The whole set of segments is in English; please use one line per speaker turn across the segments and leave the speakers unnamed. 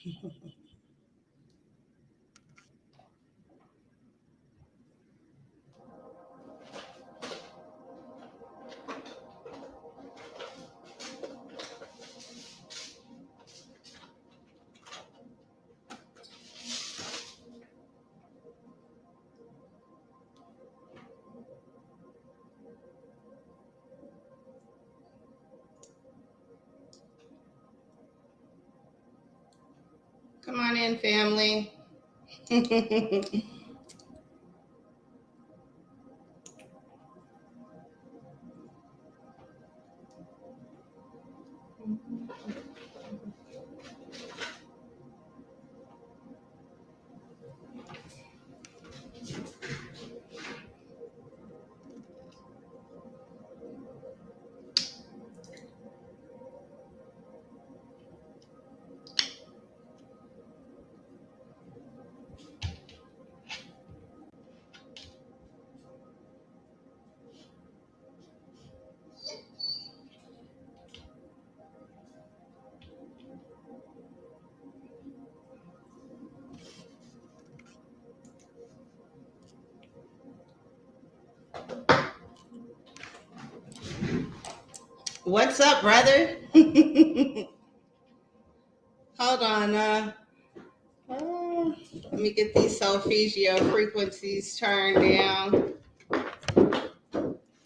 Come on in, family. What's up, brother? Hold on. Let me get these solfeggio frequencies turned down.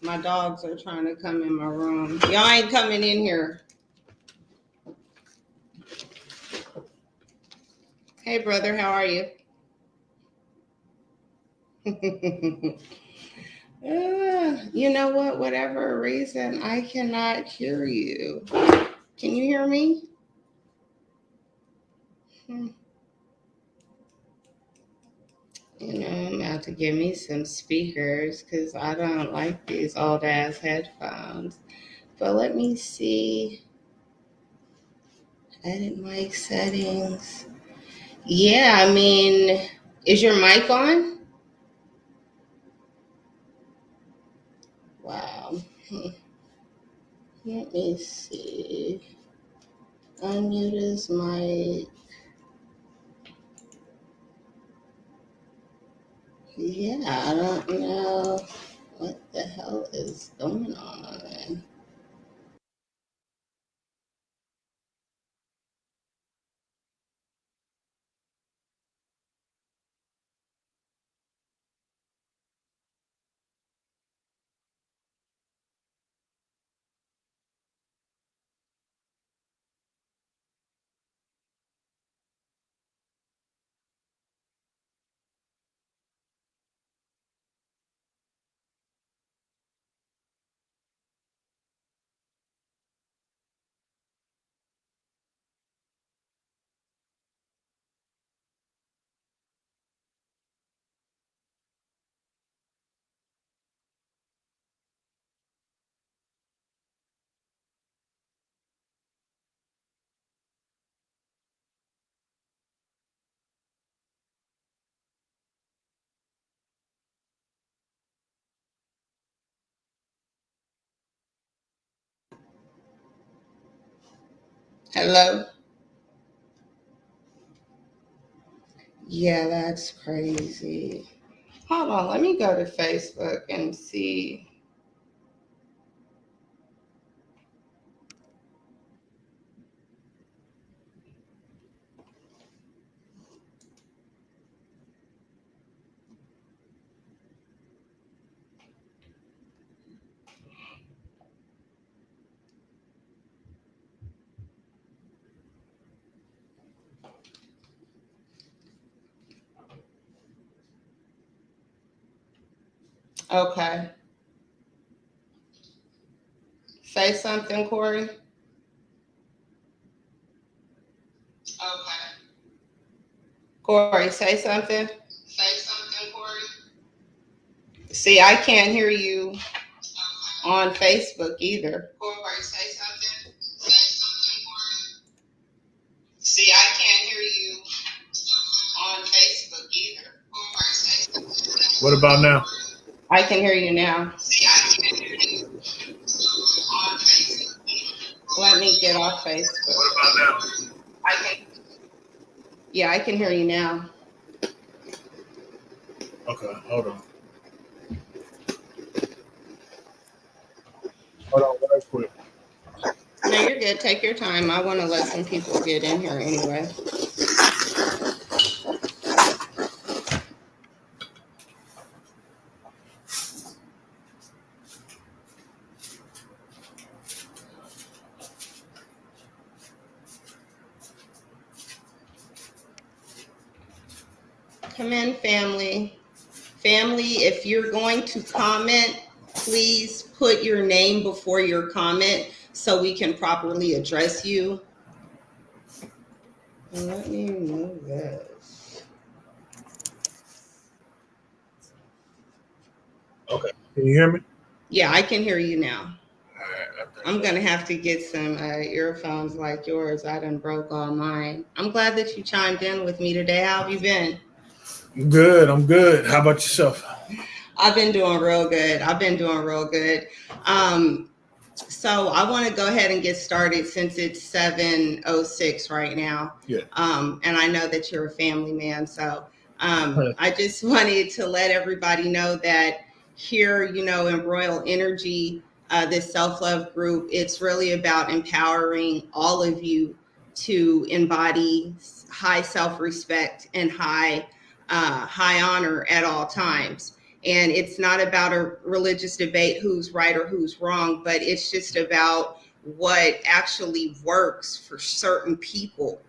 My dogs are trying to come in my room. Y'all ain't coming in here. Hey, brother, how are you? You know what? Whatever reason, I cannot hear you. Can you hear me? You know, I'm about to give me some speakers because I don't like these old ass headphones. But let me see. Edit mic settings. Yeah, I mean, is your mic on? Wow. Let me see. Unmute his mic. Yeah, I don't know what the hell is going on. Hello? Yeah, that's crazy. Hold on, let me go to Facebook and see. Okay. Say something, Corey. Okay. Corey, say something. Say something, Corey. See, I can't hear you on Facebook either. Corey, say something. Say something, Corey. See, I can't hear you on Facebook either. Corey, say something.
What about now?
I can hear you now. See, I can't hear you on Facebook. Let me get off Facebook.
What about now?
I can. Yeah, I can hear you now.
Okay, hold on. Hold on, right quick.
No, you're good. Take your time. I want to let some people get in here anyway. Come in, family. Family, if you're going to comment, please put your name before your comment so we can properly address you. Let me remove this.
Okay, can you hear me?
Yeah, I can hear you now.
All right, I think
I'm gonna have to get some earphones like yours. I done broke all mine. I'm glad that you chimed in with me today. How have you been?
I'm good. I'm good. How about yourself?
I've been doing real good. I've been doing real good. Um, so I want to go ahead and get started since it's 7:06 right now.
Yeah.
And I know that you're a family man. So I just wanted to let everybody know that here, in Royal Energy, this self-love group, it's really about empowering all of you to embody high self-respect and high honor at all times. And it's not about a religious debate who's right or who's wrong, but it's just about what actually works for certain people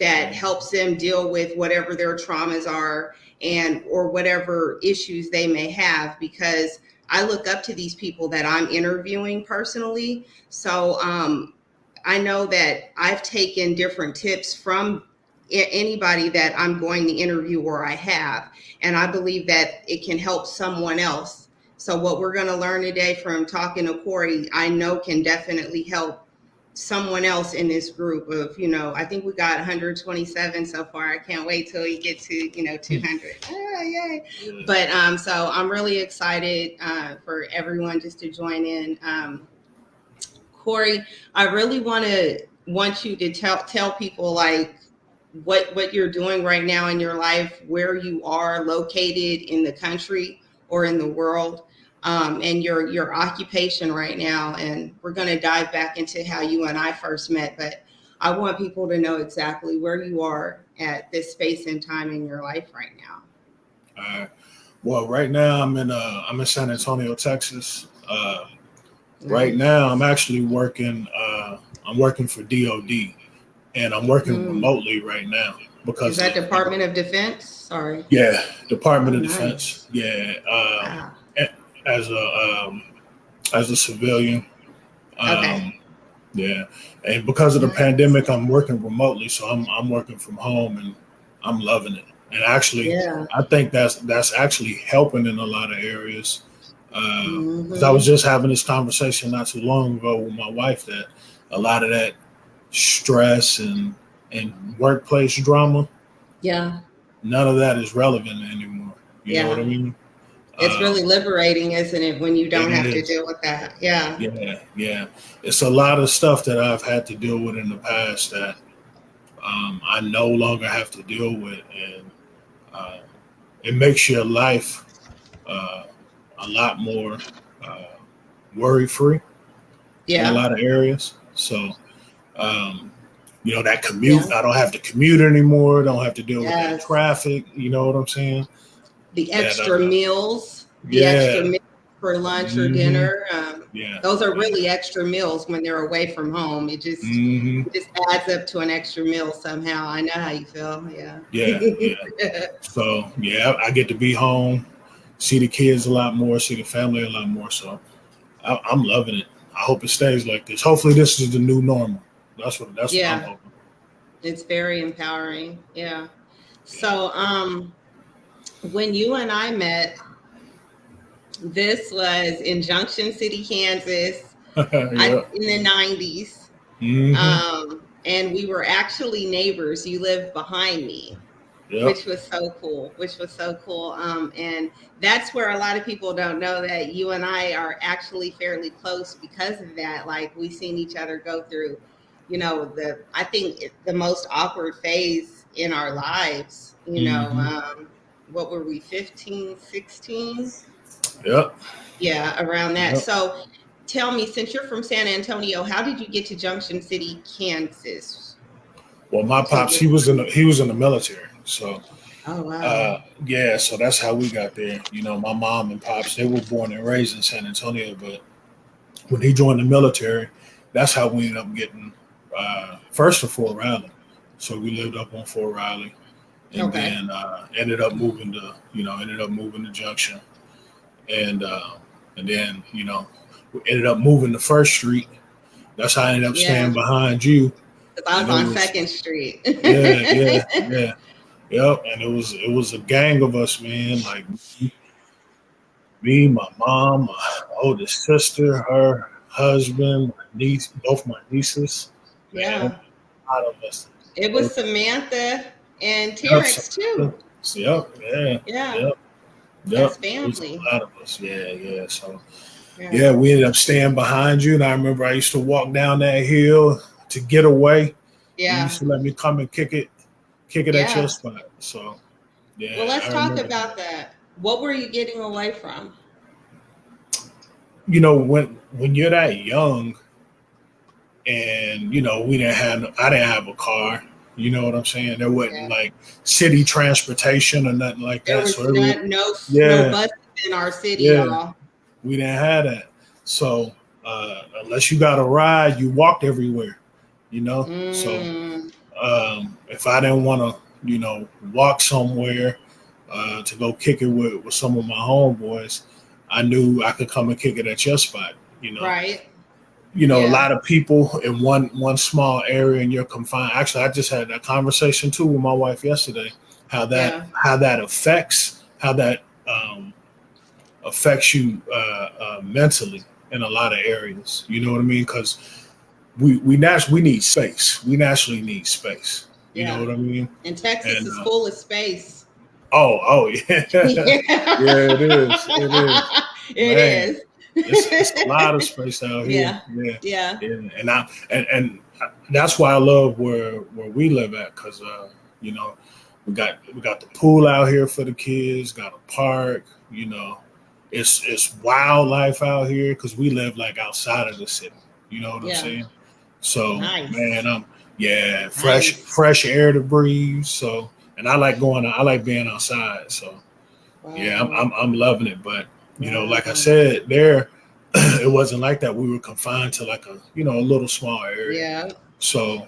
that helps them deal with whatever their traumas are and or whatever issues they may have, because I look up to these people that I'm interviewing personally. So I know that I've taken different tips from anybody that I'm going to interview or I have, and I believe that it can help someone else. So what we're going to learn today from talking to Corey, I know can definitely help someone else in this group of, I think we got 127 so far. I can't wait till we get to, 200. Yay. But so I'm really excited for everyone just to join in. Corey, I really want you to tell people like what you're doing right now in your life, where you are located in the country or in the world, and your occupation right now. And we're going to dive back into how you and I first met, but I want people to know exactly where you are at this space and time in your life right now.
Well, right now I'm in San Antonio, Texas. Right
Nice.
now I'm actually working. I'm working for DoD, and I'm working
Mm.
remotely right now
Is
because
that Department of Defense? Sorry.
yeah, Department
Oh,
of
nice.
Defense. Yeah,
Wow.
as a civilian.
Okay.
Um, yeah, and because of the
Nice.
pandemic, I'm working remotely, so I'm working from home, and I'm loving it. And actually,
Yeah.
I think that's actually helping in a lot of areas. Because I was
Mm-hmm.
just having this conversation not too long ago with my wife that a lot of that stress and workplace drama,
Yeah.
none of that is relevant anymore. You know what I
Yeah.
mean?
It's really
Um,
liberating, isn't it, when you
it
don't have to
is.
deal with that? Yeah.
Yeah, yeah. It's a lot of stuff that I've had to deal with in the past that I no longer have to deal with, and uh, it makes your life uh, a lot more uh, worry free in a
Yeah.
lot of areas. So, um, that
Yeah.
commute, I don't have to commute anymore. Don't have to deal with that
Yes.
traffic. You know what I'm saying?
The
That,
extra meals, the extra
yeah,
meals for lunch or
hmm
dinner.
yeah,
Those are
yeah,
really extra meals when they're away from home.
hmm
It just adds up to an extra meal somehow. I know how you feel. Yeah.
yeah, yeah. So, yeah, I get to be home, see the kids a lot more, see the family a lot more. So, I'm loving it. I hope it stays like this. Hopefully, this is the new normal. That's what I'm
Yeah.
hoping.
It's very empowering. Yeah.
Yeah.
So, when you and I met, this was in Junction City, Kansas,
Yeah.
in the 90s.
hmm
And we were actually neighbors. You lived behind me,
Yep.
which was so cool, and that's where a lot of people don't know that you and I are actually fairly close because of that. Like, we've seen each other go through, I think the most awkward phase in our lives, what were we, 15, 16?
Yep.
Yeah, around that.
Yep.
So tell me, since you're from San Antonio, how did you get to Junction City, Kansas?
Well, my
To
pops,
live?
he was in the military, so
Oh, wow.
yeah, so that's how we got there. My mom and pops, they were born and raised in San Antonio, but when he joined the military, that's how we ended up getting first to Fort Riley. So we lived up on Fort Riley, and
Okay.
then ended up moving to Junction, and then we ended up moving to First Street. That's how I ended up
Yeah,
staying behind you,
because I
and
was
it
on
was
Second Street.
yeah. Yep, and it was a gang of us, man. Like me, my mom, my oldest sister, her husband, my niece, both my nieces. Man,
Yeah.
a lot of us.
It was Samantha and
Yep,
Terex too.
yep, yeah,
Yeah.
yep, yep.
That's
It was
family.
a lot of us. Yeah, yeah. So
Yeah.
yeah, we ended up staying behind you, and I remember I used to walk down that hill to get away. You used
Yeah.
to let me come and kick it at your
Yeah.
spot. So
Well,
yeah,
let's
I
talk
remember that.
about that. What were you getting away from?
When you're that young, and I didn't have a car. You know what I'm saying? There wasn't
Yeah.
like city transportation or nothing like
There
that.
was
So it was,
no
yeah,
buses in our city,
yeah,
y'all.
we didn't have that. So unless you got a ride, you walked everywhere. So
Mm,
if I didn't want to, walk somewhere to go kick it with some of my homeboys, I knew I could come and kick it at your spot.
right.
A
Yeah.
lot of people in one small area, and you're confined. Actually, I just had that conversation too with my wife yesterday.
Yeah.
How that affects you mentally in a lot of areas. You know what I mean? Because we need space. We naturally need space. You know
Yeah.
what I mean?
And Texas
And
is full of space.
oh yeah, yeah, it is. It is,
It
man.
is.
It's a lot of space out here.
Yeah.
Yeah,
Yeah.
and that's why I love where we live at, because you know we got the pool out here for the kids, got a park. It's wildlife out here because we live like outside of the city. You know what I'm
Yeah.
saying? So man,
Nice.
yeah,
Nice.
fresh air to breathe. So, and I like being outside. So yeah,
Wow.
I'm loving it. But like I
Wow.
said, there it wasn't like that. We were confined to like a little small area.
Yeah.
So,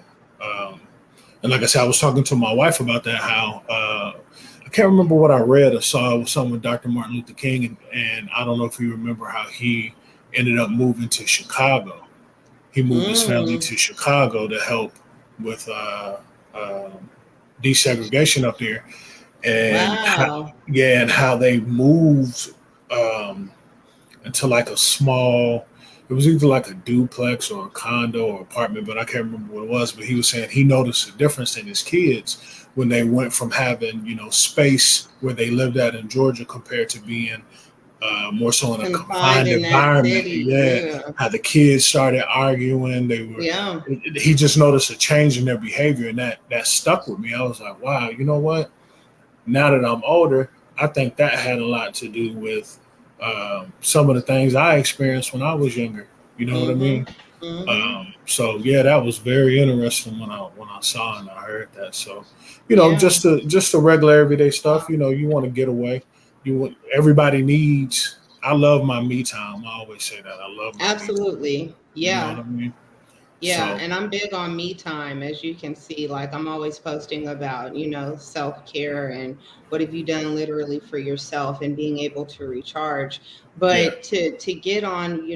and like I said, I was talking to my wife about that. How I can't remember what I read or saw. It was something with Dr. Martin Luther King, and I don't know if you remember how he ended up moving to Chicago. He moved his family
Mm.
to Chicago to help with uh, desegregation up there, and
Wow.
and how they moved um, into like a small. It was either like a duplex or a condo or apartment, but I can't remember what it was. But he was saying he noticed a difference in his kids when they went from having space where they lived at in Georgia compared to being more so in a
Confined
confined
in that
environment.
city.
Yeah,
Yeah.
how the kids started arguing. They were.
Yeah.
He just noticed a change in their behavior, and that stuck with me. I was like, wow, you know what? Now that I'm older, I think that had a lot to do with some of the things I experienced when I was younger. You know what I
Mm-hmm.
mean?
Mm-hmm.
So yeah, that was very interesting when I saw and I heard that. So,
Yeah.
just the regular everyday stuff. You want to get away. Everybody needs. I love my me time. I always say that. I love my me time.
Absolutely.
You know what
Yeah.
I mean?
Yeah,
So
and I'm big on me time, as you can see. Like, I'm always posting about, self-care and what have you done literally for yourself and being able to recharge.
yeah,
But to get on,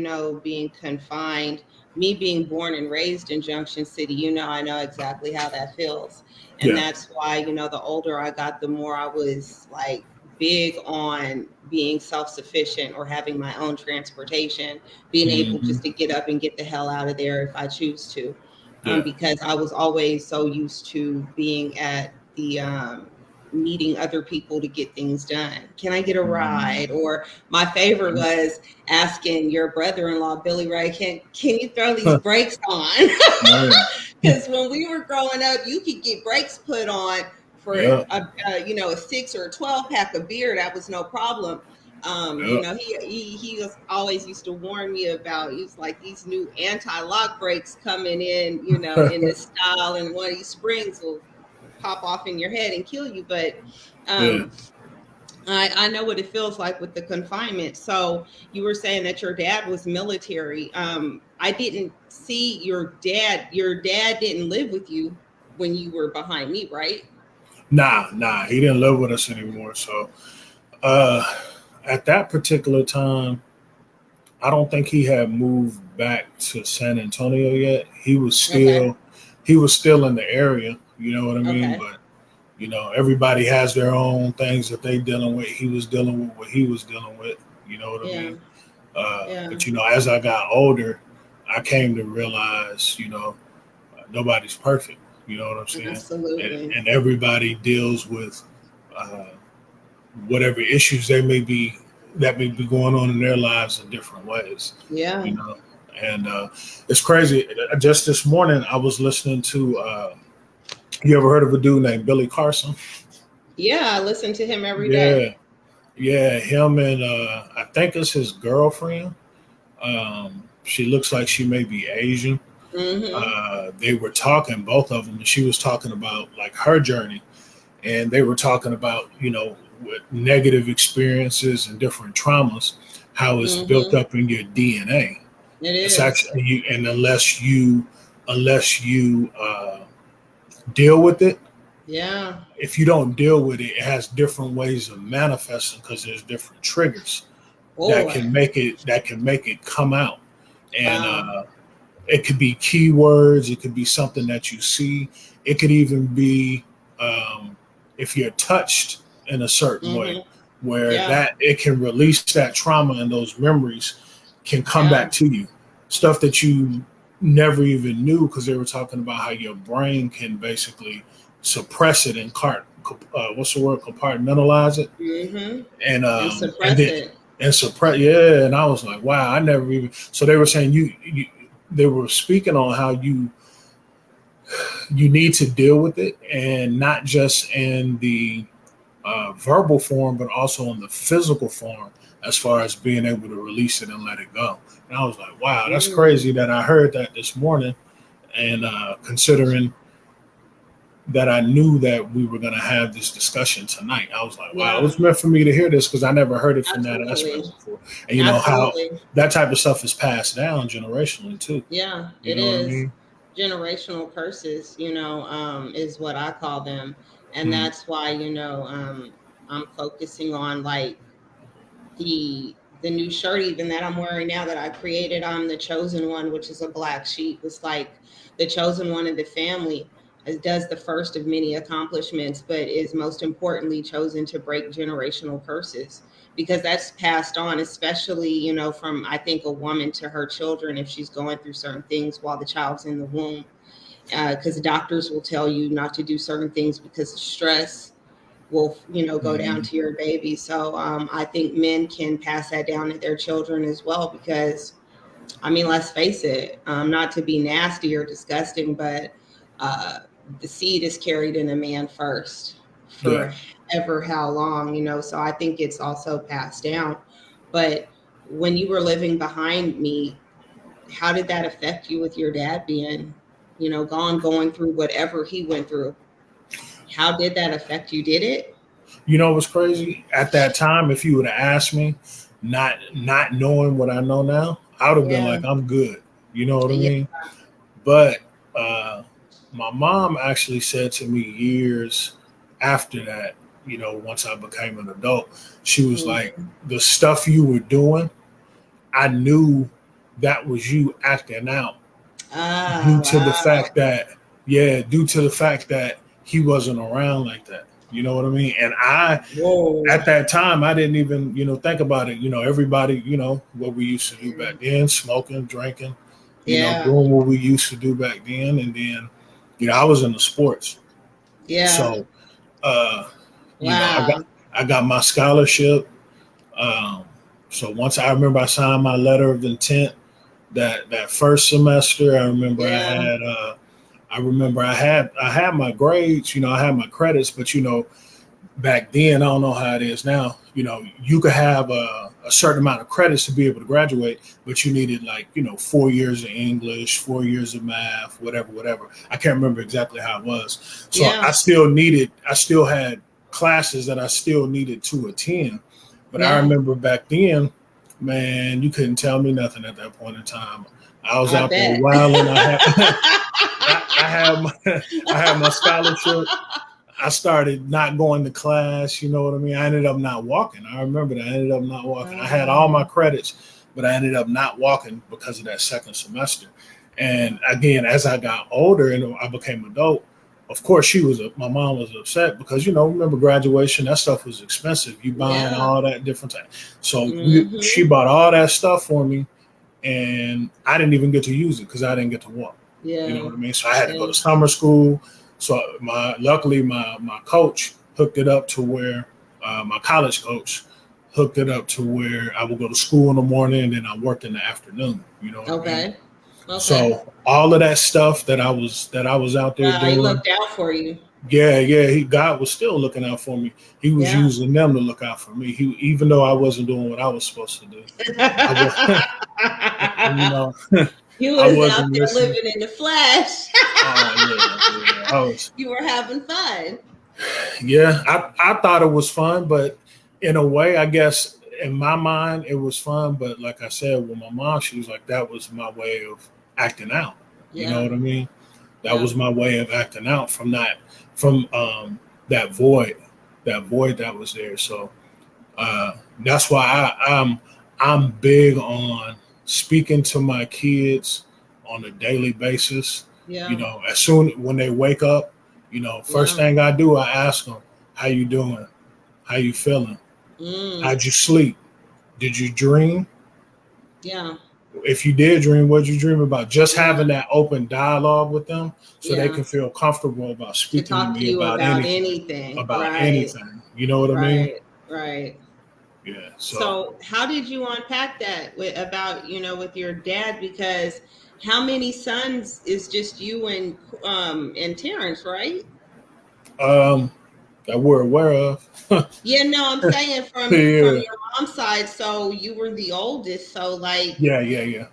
being confined, me being born and raised in Junction City, I know exactly how that feels. And
yeah,
that's why, the older I got, the more I was like big on being self-sufficient or having my own transportation, being able
hmm
just to get up and get the hell out of there if I choose to.
yeah,
Because I was always so used to being at the meeting other people to get things done. Can I get a
hmm
ride? Or my favorite was asking your brother-in-law, Billy Ray, can you throw these brakes on?
right,
Because when we were growing up, you could get brakes put on For
Yeah.
a 6 or a 12 pack of beer, that was no problem.
Yeah.
He was always used to warn me about. He was like, these new anti-lock brakes coming in, in this style, and one of these springs will pop off in your head and kill you. But
Yeah.
um, I know what it feels like with the confinement. So you were saying that your dad was military. I didn't see your dad. Your dad didn't live with you when you were behind me, right?
Nah, he didn't live with us anymore. So uh, at that particular time, I don't think he had moved back to San Antonio yet.
Okay.
He was still in the area, you know what I mean?
Okay.
But everybody has their own things that they dealing with. He was dealing with what he was dealing with, you know what I
Yeah.
mean?
Yeah.
But as I got older, I came to realize, nobody's perfect. You know what I'm saying?
Absolutely.
And everybody deals with uh, whatever issues that may be going on in their lives in different ways.
Yeah.
You know, and it's crazy. Just this morning, I was listening to. You ever heard of a dude named Billy Carson?
Yeah. I listen to him every day.
Yeah, yeah. Him and I think it's his girlfriend. She looks like she may be Asian.
Mm-hmm.
They were talking, both of them, and she was talking about like her journey, and they were talking about with negative experiences and different traumas, how it's built
Mm-hmm.
up in your DNA.
It
It's
is.
actually and unless you deal with it,
Yeah.
if you don't deal with it, it has different ways of manifesting because there's different triggers
Boy.
that can make it come out. And
Wow.
it could be keywords. It could be something that you see. It could even be if you're touched in a certain way,
Mm-hmm.
where
Yeah.
that it can release that trauma and those memories can come
Yeah.
back to you. Stuff that you never even knew because they were talking about how your brain can basically suppress it and what's the word, compartmentalize it,
Mm-hmm.
and
And
and
suppress
then
it.
and suppress. Yeah, and I was like, wow, I never even. So they were saying they were speaking on how you need to deal with it, and not just in the verbal form, but also in the physical form, as far as being able to release it and let it go. And I was like, wow, that's crazy
Mm.
that I heard that this morning, and considering that I knew that we were going to have this discussion tonight. I was like, wow, it
Yeah.
was meant for me to hear this because I never heard it from that aspect
Absolutely.
before. And how
Absolutely.
that type of stuff is passed down generationally too.
Yeah,
You
it
know what I
is.
mean?
Generational curses, is what I call them. And
Mm,
that's why, I'm focusing on like the new shirt even that I'm wearing now that I created. I'm the chosen one, which is a black sheep. It's like the chosen one of the family, as does the first of many accomplishments, but is most importantly chosen to break generational curses, because that's passed on, especially, from, I think, a woman to her children if she's going through certain things while the child's in the womb. Because doctors will tell you not to do certain things because of stress will, go down
mm,
to your baby. So I think men can pass that down to their children as well, because I mean, let's face it, not to be nasty or disgusting, but uh, the seed is carried in a man first
yeah.
for ever how long, so I think it's also passed down. But when you were living behind me, how did that affect you with your dad being, gone, going through whatever he went through? How did that affect you? Did it?
You know what's crazy? At that time, if you would have asked me, not knowing what I know now, I would have been
Yeah.
like, I'm good. You know what I
Yeah.
mean? But uh, my mom actually said to me years after that, once I became an adult, she was like,
Mhm.
the stuff you were doing, I knew that was you acting out
Ah,
due to the
wow.
fact that, yeah, due to the fact that he wasn't around like that. You know what I mean? And
Whoa.
at that time, I didn't even, think about it. Everybody, what we used to do back
Mm.
then, smoking, drinking,
Yeah.
doing what we used to do back then. And then, I was in the sports.
Yeah.
So, uh,
Wow.
I got my scholarship. Um, so once I remember I signed my letter of intent that first semester, I remember I
Yeah.
had I remember I had my grades, I had my credits, but back then, I don't know how it is now. You could have a certain amount of credits to be able to graduate, but you needed 4 years of English, 4 years of math, whatever. I can't remember exactly how it was. So
Yeah.
I still had classes that I still needed to attend. But I remember back then, man, you couldn't tell me nothing at that point in time. I was out there wilding. I had my scholarship. I started not going to class. You know what I mean? I ended up not walking. I remember that. I ended up not walking. I had all my credits, but I ended up not walking because of that second semester. And again, as I got older and I became adult, of course, my mom was upset because, remember graduation, that stuff was expensive. You buying all that different time. So she bought all that stuff for me, and I didn't even get to use it because I didn't get to walk.
Yeah.
You know what I mean? So I had to go to summer school. So luckily my coach hooked it up to where my college coach hooked it up to where I would go to school in the morning and then I worked in the afternoon. You know what I mean?
Okay.
So all of that stuff that I was out there doing,
he looked out for you.
Yeah. God was still looking out for me. He was using them to look out for me. Even though I wasn't doing what I was supposed to do.
You was out there living in the flesh. You were having fun.
Yeah, I thought it was fun, but in a way, I guess in my mind it was fun. But like I said, with my mom, she was like, that was my way of acting out. You know what I mean? That was my way of acting out from that void that was there. So that's why I'm big on speaking to my kids on a daily basis. As soon when they wake up, first thing I do, I ask them, how you doing? How you feeling? How'd you sleep? Did you dream?
Yeah.
If you did dream, what'd you dream about? Just having that open dialogue with them so they can feel comfortable about speaking to me about anything. Anything. You know what I mean?
Right.
Yeah.
So how did you unpack that about with your dad? Because how many sons is just you and Terrence, right?
That we're aware of.
I'm saying from your mom's side. So you were the oldest. So
yeah.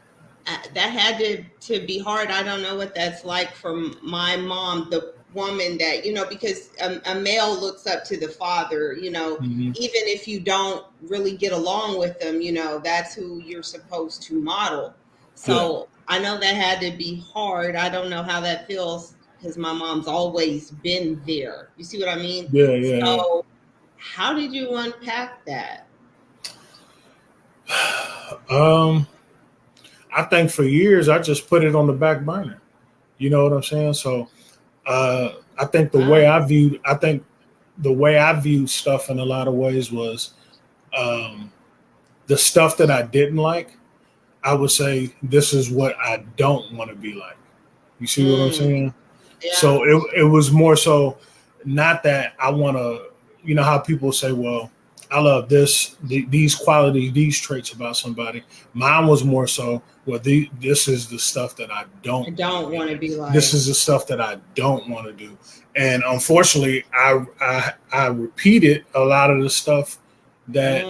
That had to be hard. I don't know what that's like for my mom, the woman that because a male looks up to the father, even if you don't really get along with them, that's who you're supposed to model. So I know that had to be hard. I don't know how that feels because my mom's always been there. You see what I mean? So how did you unpack that?
I think for years I just put it on the back burner. You know what I'm saying? So I think the way I viewed stuff in a lot of ways was the stuff that I didn't like. I would say this is what I don't want to be like. You see what I'm saying?
Yeah.
So it was more so not that I want to, how people say, well, I love these qualities, these traits about somebody. Mine was more so, well, this is the stuff that I don't
want to be like.
This is the stuff that I don't want to do. And unfortunately, I repeated a lot of the stuff that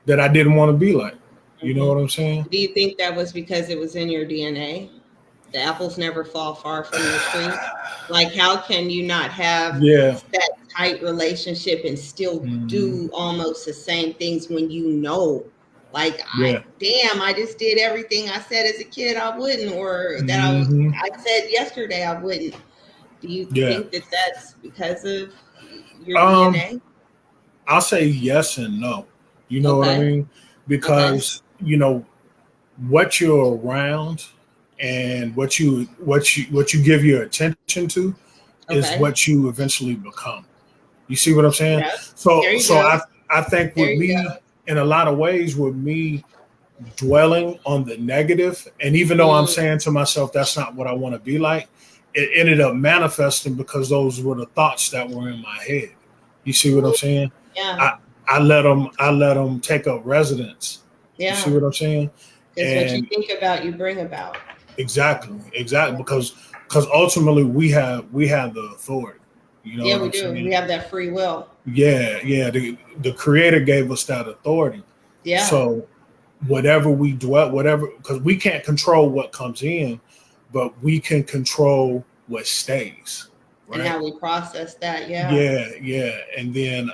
I didn't want to be like. You know what I'm saying?
Do you think that was because it was in your DNA? The apples never fall far from the tree. Like, how can you not have that tight relationship and still do almost the same things when like, I just did everything I said as a kid I wouldn't, or that I said yesterday I wouldn't. Do you think that that's because of your DNA?
I'll say yes and no. You know what I mean? Because what you're around and what you give your attention to is what you eventually become. You see what I'm saying?
Yep.
So I think with me, in a lot of ways, with me dwelling on the negative, and even though I'm saying to myself that's not what I want to be like, it ended up manifesting because those were the thoughts that were in my head. You see what I'm saying?
Yeah.
I let them take up residence.
Yeah.
You see what I'm saying?
Because what you think about, you bring about.
Exactly. Because ultimately we have the authority. You know
Yeah,
what
we
I'm
do.
saying?
We have that free will.
Yeah. The creator gave us that authority.
Yeah.
So whatever we dwell, whatever, because we can't control what comes in, but we can control what stays.
And
Right?
how we process that. Yeah.
Yeah. And then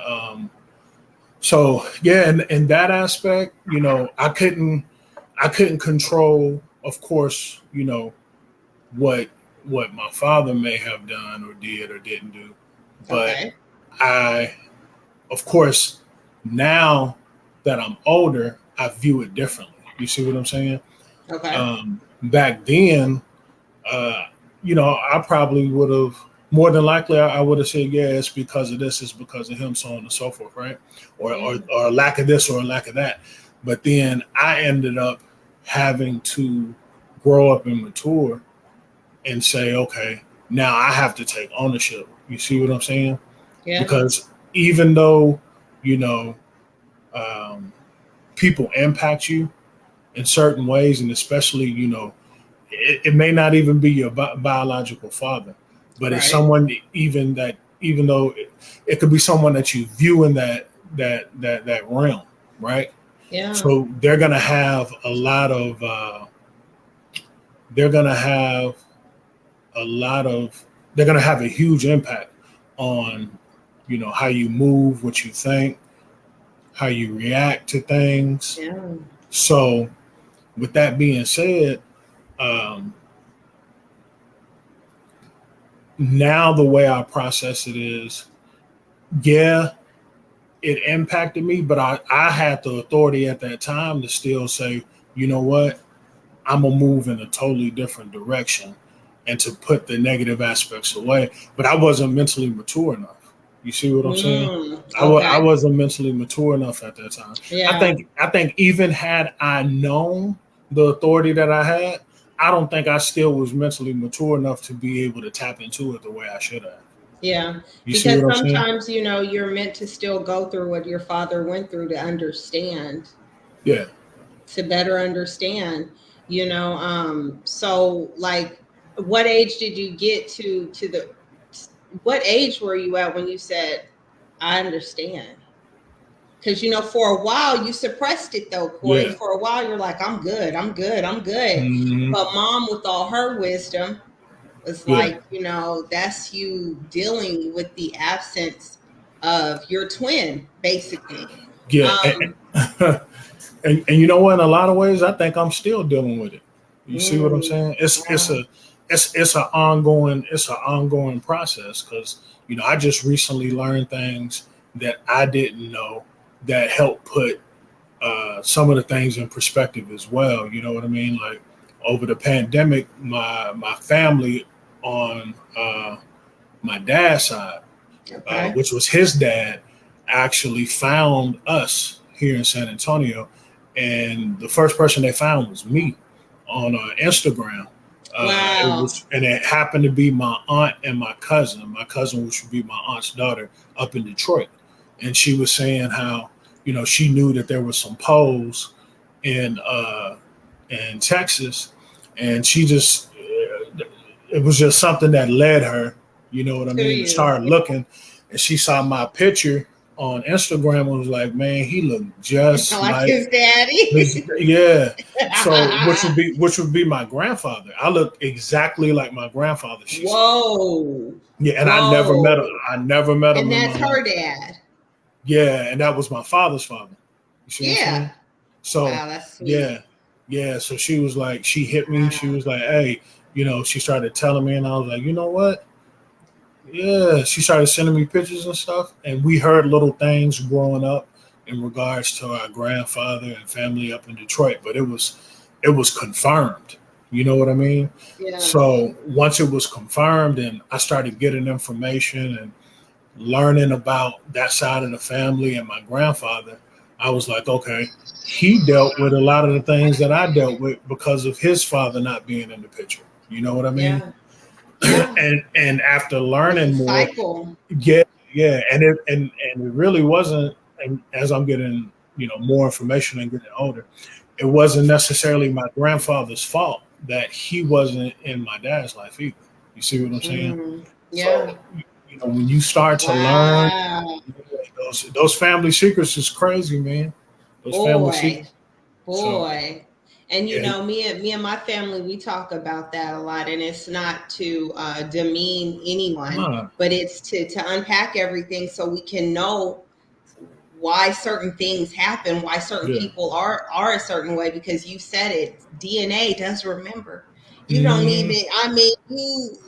so yeah, in that aspect, I couldn't control, of course, what what my father may have done or did or didn't do. But
Okay.
I, of course, now that I'm older, I view it differently. You see what I'm saying?
Okay.
Back then, uh, I probably would have, more than likely, I would have said, yeah, it's because of this, it's because of him, so on and so forth, right? Or,
Yeah.
or lack of this or a lack of that. But then I ended up having to grow up and mature and say, okay, now I have to take ownership. You see what I'm saying?
Yeah.
Because even though, you know, um, people impact you in certain ways, and especially, it may not even be your biological father, but it's
Right.
someone even though it could be someone that you view in that realm, right?
Yeah.
So they're gonna have they're gonna have a lot of they're going to have a huge impact on how you move, what you think, how you react to things.
Yeah.
So with that being said, um, now the way I process it is, yeah, it impacted me, but I had the authority at that time to still say, you know what, I'm gonna move in a totally different direction and to put the negative aspects away. But I wasn't mentally mature enough. You see what I'm saying? I
Okay.
wasn't mentally mature enough at that time.
Yeah.
I think even had I known the authority that I had, I don't think I still was mentally mature enough to be able to tap into it the way I should have.
Yeah.
You see
Because
what I'm saying?
sometimes, you're meant to still go through what your father went through to understand,
Yeah.
to better understand, so like what age did you get to the what age were you at when you said, I understand? Because for a while you suppressed it though, Corey.
Yeah.
For a while you're like, I'm good, I'm good, I'm good.
Hmm.
But mom, with all her wisdom, was
Yeah.
like, that's you dealing with the absence of your twin, basically.
Yeah.
Um,
And you know what? In a lot of ways, I think I'm still dealing with it. You see what I'm
mm,
saying? It's
wow.
a it's an ongoing process because I just recently learned things that I didn't know that help put some of the things in perspective as well. You know what I mean? Like over the pandemic, my family on my dad's side,
Okay.
which was his dad, actually found us here in San Antonio. And the first person they found was me on Instagram.
Wow.
And it happened to be my aunt and my cousin. My cousin, which would be my aunt's daughter, up in Detroit. And she was saying how, she knew that there was some poles in Texas, and she just it was just something that led her, you know what I
To
mean, to
you.
start looking. And she saw my picture on Instagram and was like, man, he looked just
Like
like
his daddy.
his, yeah. So which would be my grandfather. I look exactly like my grandfather, she said.
Whoa.
Yeah, and I never met him.
Whoa.
I never met him
And
in
that's
my
her
life.
dad.
Yeah, and that was my father's father. You see what I'm
Yeah.
saying? So
Wow, that's sweet.
yeah, yeah. So she was like, she hit me. She was like, hey, she started telling me, and I was like, you know what? Yeah, she started sending me pictures and stuff, and we heard little things growing up in regards to our grandfather and family up in Detroit, but it was confirmed. You know what I mean?
Yes.
So once it was confirmed, and I started getting information and learning about that side of the family and my grandfather, I was like, okay, he dealt with a lot of the things that I dealt with because of his father not being in the picture. You know what I mean?
Yeah. Yeah.
And after
It's a
learning more,
cycle.
yeah, yeah, and it really wasn't. And as I'm getting more information and getting older, it wasn't necessarily my grandfather's fault that he wasn't in my dad's life either. You see what I'm saying?
Yeah.
So, when you start to learn,
Wow.
those family secrets is crazy, man. Those family
Boy.
secrets. So,
Boy. And
yeah,
me and my family, we talk about that a lot, and it's not to demean anyone,
nah,
but it's to unpack everything so we can know why certain things happen, why certain
yeah,
people are a certain way, because you said it, DNA does remember. You don't
mm,
even, I mean, you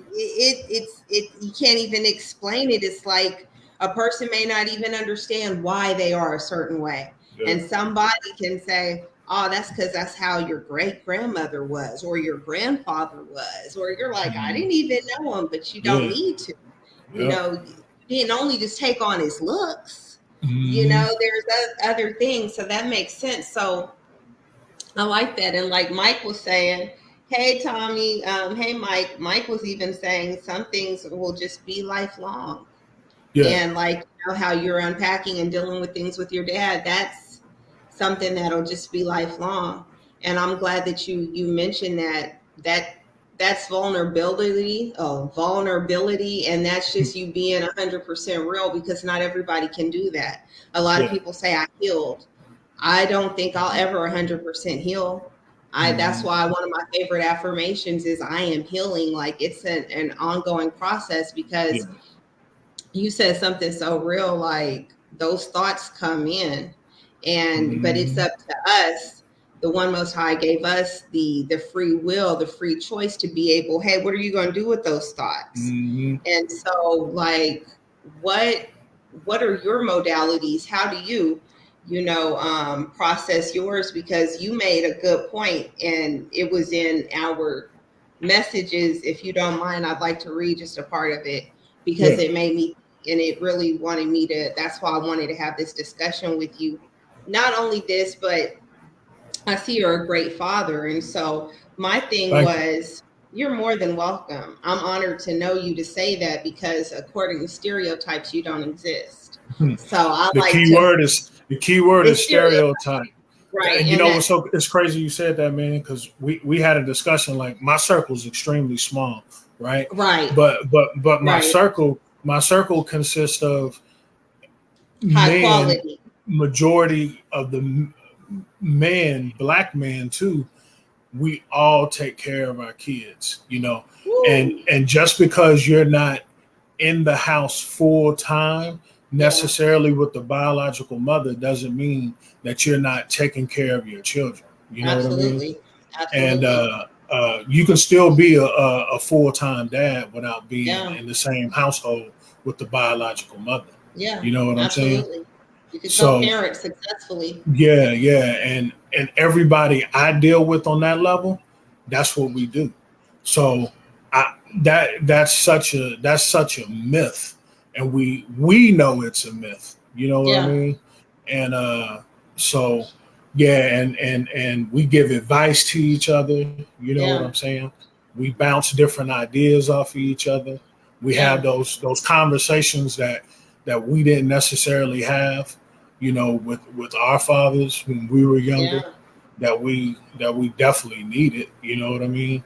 can't even explain it. It's like a person may not even understand why they are a certain way.
yeah,
And somebody can say, oh, that's because that's how your great grandmother was, or your grandfather was, or you're like, I
mm,
didn't even know him, but you don't
yeah,
need to.
yeah,
You didn't only just take on his looks.
mm,
There's other things. So that makes sense. So I like that. And like Mike was saying, hey, Tommy, hey, Mike. Mike was even saying some things will just be lifelong.
yeah,
And like, how you're unpacking and dealing with things with your dad, that's something that'll just be lifelong. And I'm glad that you mentioned that's vulnerability, and that's just you being 100% real, because not everybody can do that. A lot of
yeah,
people say I healed. I don't think I'll ever 100% heal. That's
mm,
why one of my favorite affirmations is I am healing. Like, it's an ongoing process,
yeah,
because you said something so real, like those thoughts come in, but it's
mm,
up to us. The one most high gave us the free will, the free choice to be able, hey, what are you going to do with those thoughts?
mm,
And so, like, what what are your modalities? How do you process yours? Because you made a good point, and it was in our messages. If you don't mind, I'd like to read just a part of it, because
yeah,
it made me, and it really wanted me to, that's why I wanted to have this discussion with you. Not only this, but I see you're a great father. And so my thing
thank you.
was, you're more than welcome. I'm honored to know you, to say that, because according to stereotypes, you don't exist.
Hmm.
So I
The
like
key
to,
word is
it's stereotype,
stereotype.
right?
And
And that,
it's crazy you said that, man, because we had a discussion. Like, my circle is extremely small, right?
right,
But
right,
my circle consists of
high
men.
quality.
Majority of the men, black men too, we all take care of our kids,
Woo.
and just because you're not in the house full time
Yeah,
necessarily with the biological mother doesn't mean that you're not taking care of your children. You know what I mean?
absolutely,
And
absolutely.
you can still be a full time dad without being
Yeah,
in the same household with the biological mother.
yeah,
You know what I'm saying?
absolutely. You could
So
co-parent successfully.
yeah, and everybody I deal with on that level, that's what we do. So that's such a myth, and we know it's a myth. You know what I
Yeah,
mean? And so yeah, and we give advice to each other. You know what I'm
yeah,
saying? We bounce different ideas off of each other. We have
yeah,
those conversations that we didn't necessarily have, with our fathers when we were younger,
yeah.
that we definitely needed. You know what I mean?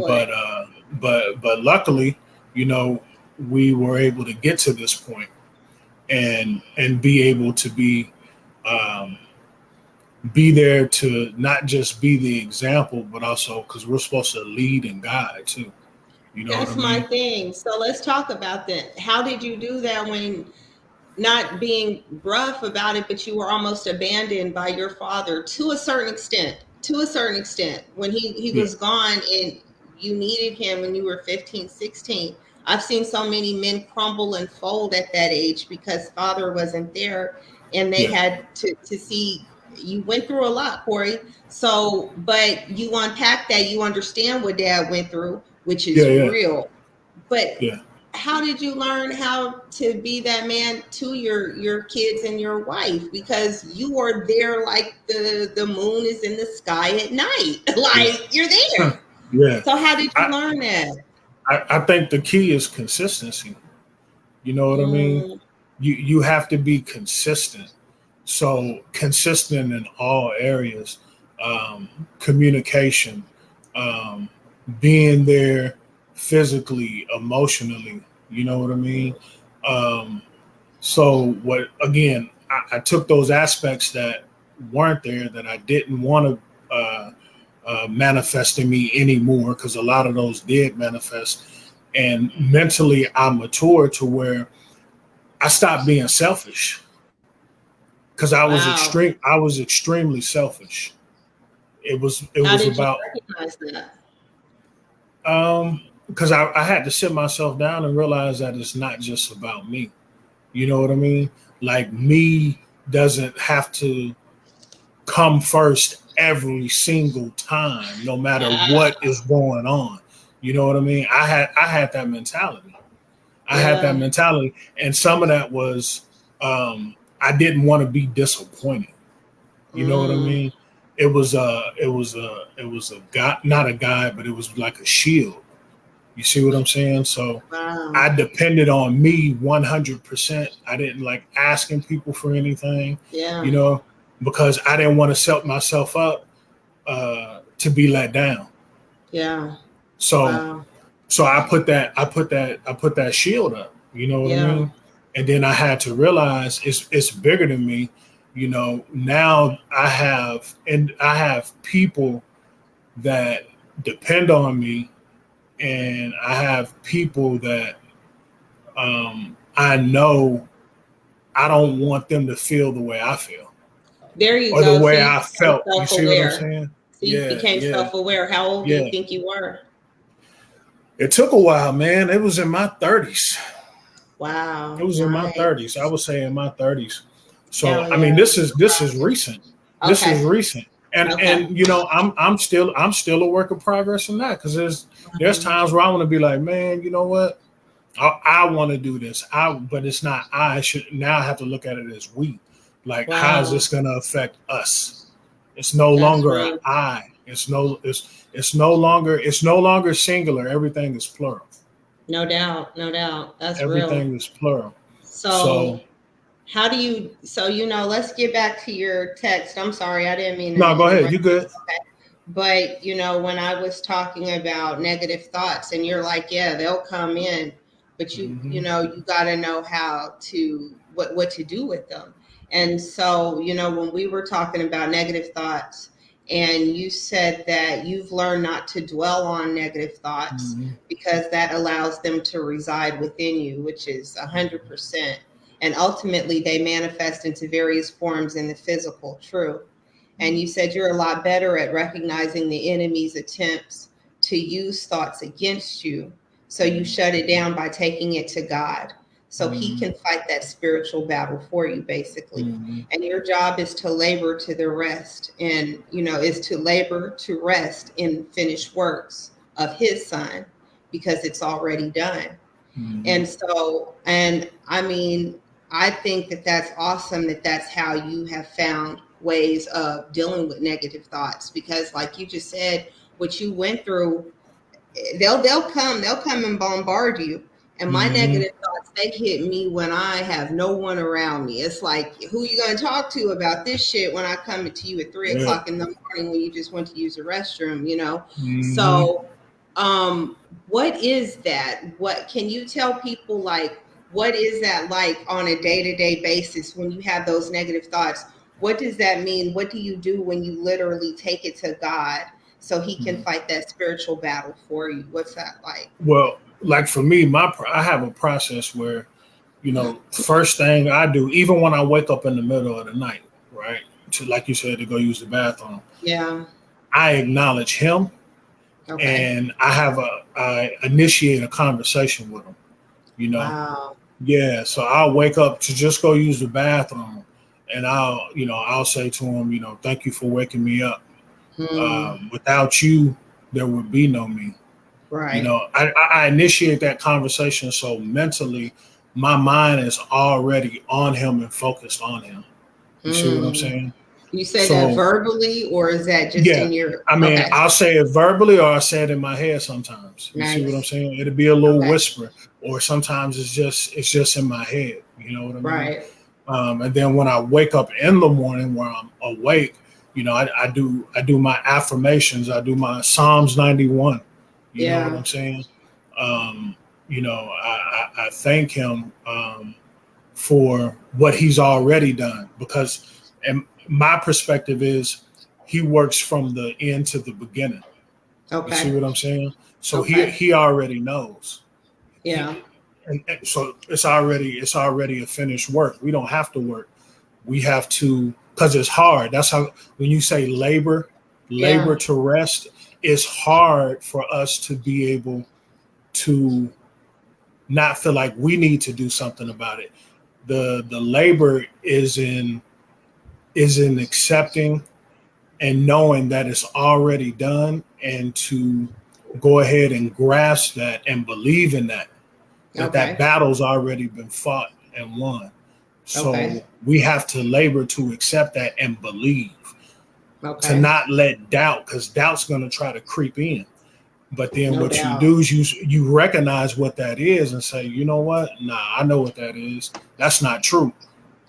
But
Boy,
but luckily, you know, we were able to get to this point and be able to um, be there to not just be the example, but also because we're supposed to lead and guide too. You know what I
that's my
mean?
thing. So let's talk about that. How did you do that, when not being rough about it, but you were almost abandoned by your father to a certain extent? To a certain extent, when he
Yeah,
was gone and you needed him when you were 15, 16. I've seen so many men crumble and fold at that age because father wasn't there, and they
yeah,
had to see. You went through a lot, Corey. So, but you unpack that, you understand what dad went through, which
yeah,
is
yeah,
real. But
yeah,
how did you learn how to be that man to your kids and your wife? Because you are there like the moon is in the sky at night.
yeah.
Like, you're
Huh.
there.
Yeah.
So how did you
I,
learn that?
I think the key is consistency. You know what I mean?
Mm,
You have to be consistent. So consistent in all areas, communication, um, being there physically, emotionally. You know what I mean? Um, so what? Again, I took those aspects that weren't there that I didn't want to manifest in me anymore, because a lot of those did manifest. And mentally, I matured to where I stopped being selfish, because
Wow.
I was extremely selfish. It
How
was
did you
about
recognize that?
because I had to sit myself down and realize that it's not just about me. You know what I mean? Like, me doesn't have to come first every single time, no matter what is going on. You know what I mean? I had that mentality. I had that
Yeah.
mentality, and some of that was I didn't want to be disappointed. You know what I
Mm.
mean? It was a guy, not a guy, but it was like a shield. You see what I'm saying? So
Wow.
I depended on me 100%. I didn't like asking people for anything, you
Yeah.
know, because I didn't want to set myself up to be let down.
Yeah.
So
Wow.
I put that shield up. You know what I
Yeah.
mean? And then I had to realize it's bigger than me. You know, now I have people that depend on me, and I have people that I know I don't want them to feel the way I feel
There you
or the
go. So
way
you
I
became
felt. You see what I'm
self-aware.
saying?
So you
Yeah,
became
yeah,
self-aware. How old do you
yeah.
think you were?
It took a while, man. It was in my 30s. It
Wow.
was in my 30s. I
Nice.
would say in my 30s. So
Hell
I mean,
yeah.
this is recent. This is
Okay.
recent.
Okay.
And you know, I'm still a work of progress in that, because there's
Mhm.
times where I want to be like, man, you know what? I want to do this. But it's not I should now I have to look at it as we. Like, how is
Wow.
this going to affect us? It's no
That's
longer a
real.
I. It's no longer singular. Everything is plural.
No doubt. No doubt. That's real.
Everything is plural. So
So how do you, so, let's get back to your text. I'm sorry. I didn't mean
no,
to
go ahead.
interrupt.
You good?
But, when I was talking about negative thoughts and you're like, yeah, they'll come in, but
Hmm.
you got to know how to, what to do with them. And so, when we were talking about negative thoughts and you said that you've learned not to dwell on negative thoughts
Hmm.
because that allows them to reside within you, which is 100%. And ultimately they manifest into various forms in the physical. True. And you said you're a lot better at recognizing the enemy's attempts to use thoughts against you. So you shut it down by taking it to God. So he
Hmm.
can fight that spiritual battle for you, basically.
Hmm.
And your job is to labor to the rest, and, is to labor to rest in finished works of his son, because it's already done.
Hmm.
And so, and I mean, I think that that's awesome that that's how you have found ways of dealing with negative thoughts, because like you just said, what you went through, they'll come and bombard you. And my
Hmm.
negative thoughts, they hit me when I have no one around me. It's like, who you gonna talk to about this shit when I come to you at three
Yeah.
o'clock in the morning when you just went to use the restroom?
Hmm.
So what is that? What can you tell people, like, what is that like on a day-to-day basis when you have those negative thoughts? What does that mean? What do you do when you literally take it to God so he can fight that spiritual battle for you? What's that like?
Well, like for me, I have a process where, you know, first thing I do, even when I wake up in the middle of the night, right, to, like you said, to go use the bathroom,
Yeah.
I acknowledge him,
Okay.
and I initiate a conversation with him. You know,
Wow.
yeah. So I'll wake up to just go use the bathroom, and I'll say to him, you know, thank you for waking me up.
Hmm.
Without you, there would be no me. You
Right.
know, I initiate that conversation, so mentally my mind is already on him and focused on him. You see what I'm
Hmm.
saying?
You say that
So
verbally, or is that just
yeah,
in your,
I mean,
okay.
I'll say it verbally or I'll say it in my head sometimes. You see what I'm
Nice.
saying? It'll be a little
Okay.
whisper, or sometimes it's just in my head. You know what I mean?
Right.
And then when I wake up in the morning where I'm awake, I do my affirmations. I do my Psalms 91. You know what I'm saying? Um, I thank him for what he's already done, because, and my perspective is, he works from the end to the beginning.
Okay.
You see what I'm saying? So
Okay.
he already knows.
Yeah.
And so it's already a finished work. We don't have to work. We have to, because it's hard. That's how, when you say labor to rest, it's hard for us to be able to not feel like we need to do something about it. The labor is in accepting and knowing that it's already done, and to go ahead and grasp that and believe in that that battle's already been fought and won. So we have to labor to accept that and believe, to not let doubt, because doubt's going to try to creep in. But then what you do is you recognize what that is and say, you know what? Nah, I know what that is. That's not true.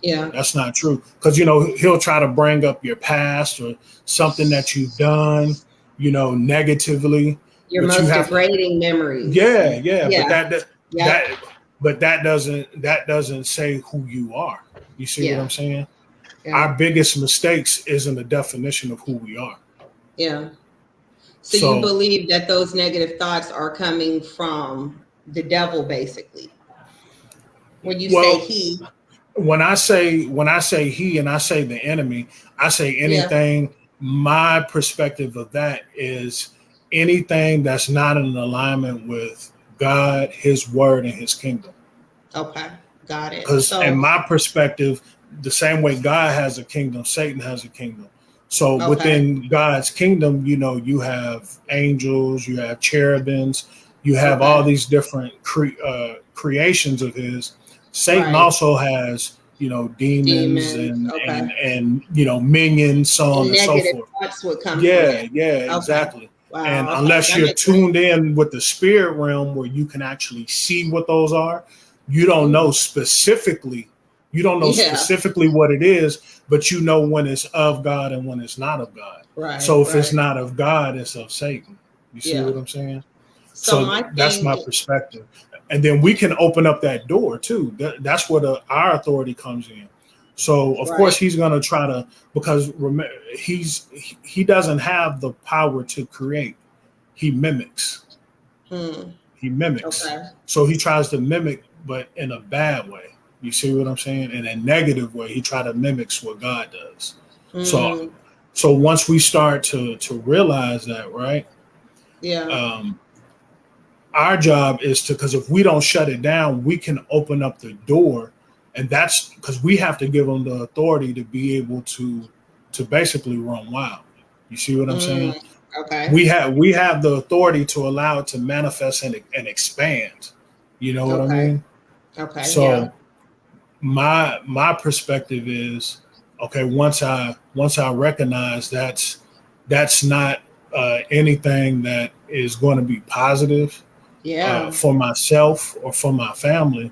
Yeah.
That's not true. Because, he'll try to bring up your past or something that you've done, negatively.
Your most degrading memories.
Yeah. But that doesn't say who you are. You see what I'm saying? Yeah. Our biggest mistakes isn't a definition of who we are.
Yeah. So you believe that those negative thoughts are coming from the devil, basically. When you say he.
When I say he and I say the enemy, I say anything. Yeah. My perspective of that is anything that's not in alignment with God, his word, and his kingdom.
Okay, got it.
Because in my perspective, the same way God has a kingdom, Satan has a kingdom. So within God's kingdom, you have angels, you have cherubims, you have all these different creations of his. Satan also has, demons and minions, so on and so forth.
Would come
exactly. Wow, and unless you're tuned in with the spirit realm where you can actually see what those are, you don't know specifically. You don't know specifically what it is, but you know when it's of God and when it's not of God.
Right.
So if it's not of God, it's of Satan. You see what I'm saying? So that's my perspective. And then we can open up that door too. That's where our authority comes in. So of course he's going to try to, because he doesn't have the power to create. He mimics. He mimics. Okay. So he tries to mimic, but in a bad way. You see what I'm saying? In a negative way, he tries to mimics what God does. So once we start to realize that, right?
Yeah.
Our job is to, because if we don't shut it down, we can open up the door, and that's because we have to give them the authority to be able to basically run wild. You see what I'm saying?
Okay.
We have the authority to allow it to manifest and expand. You know what I mean?
Okay.
So my perspective is, okay, once I recognize that's not anything that is going to be positive for myself or for my family,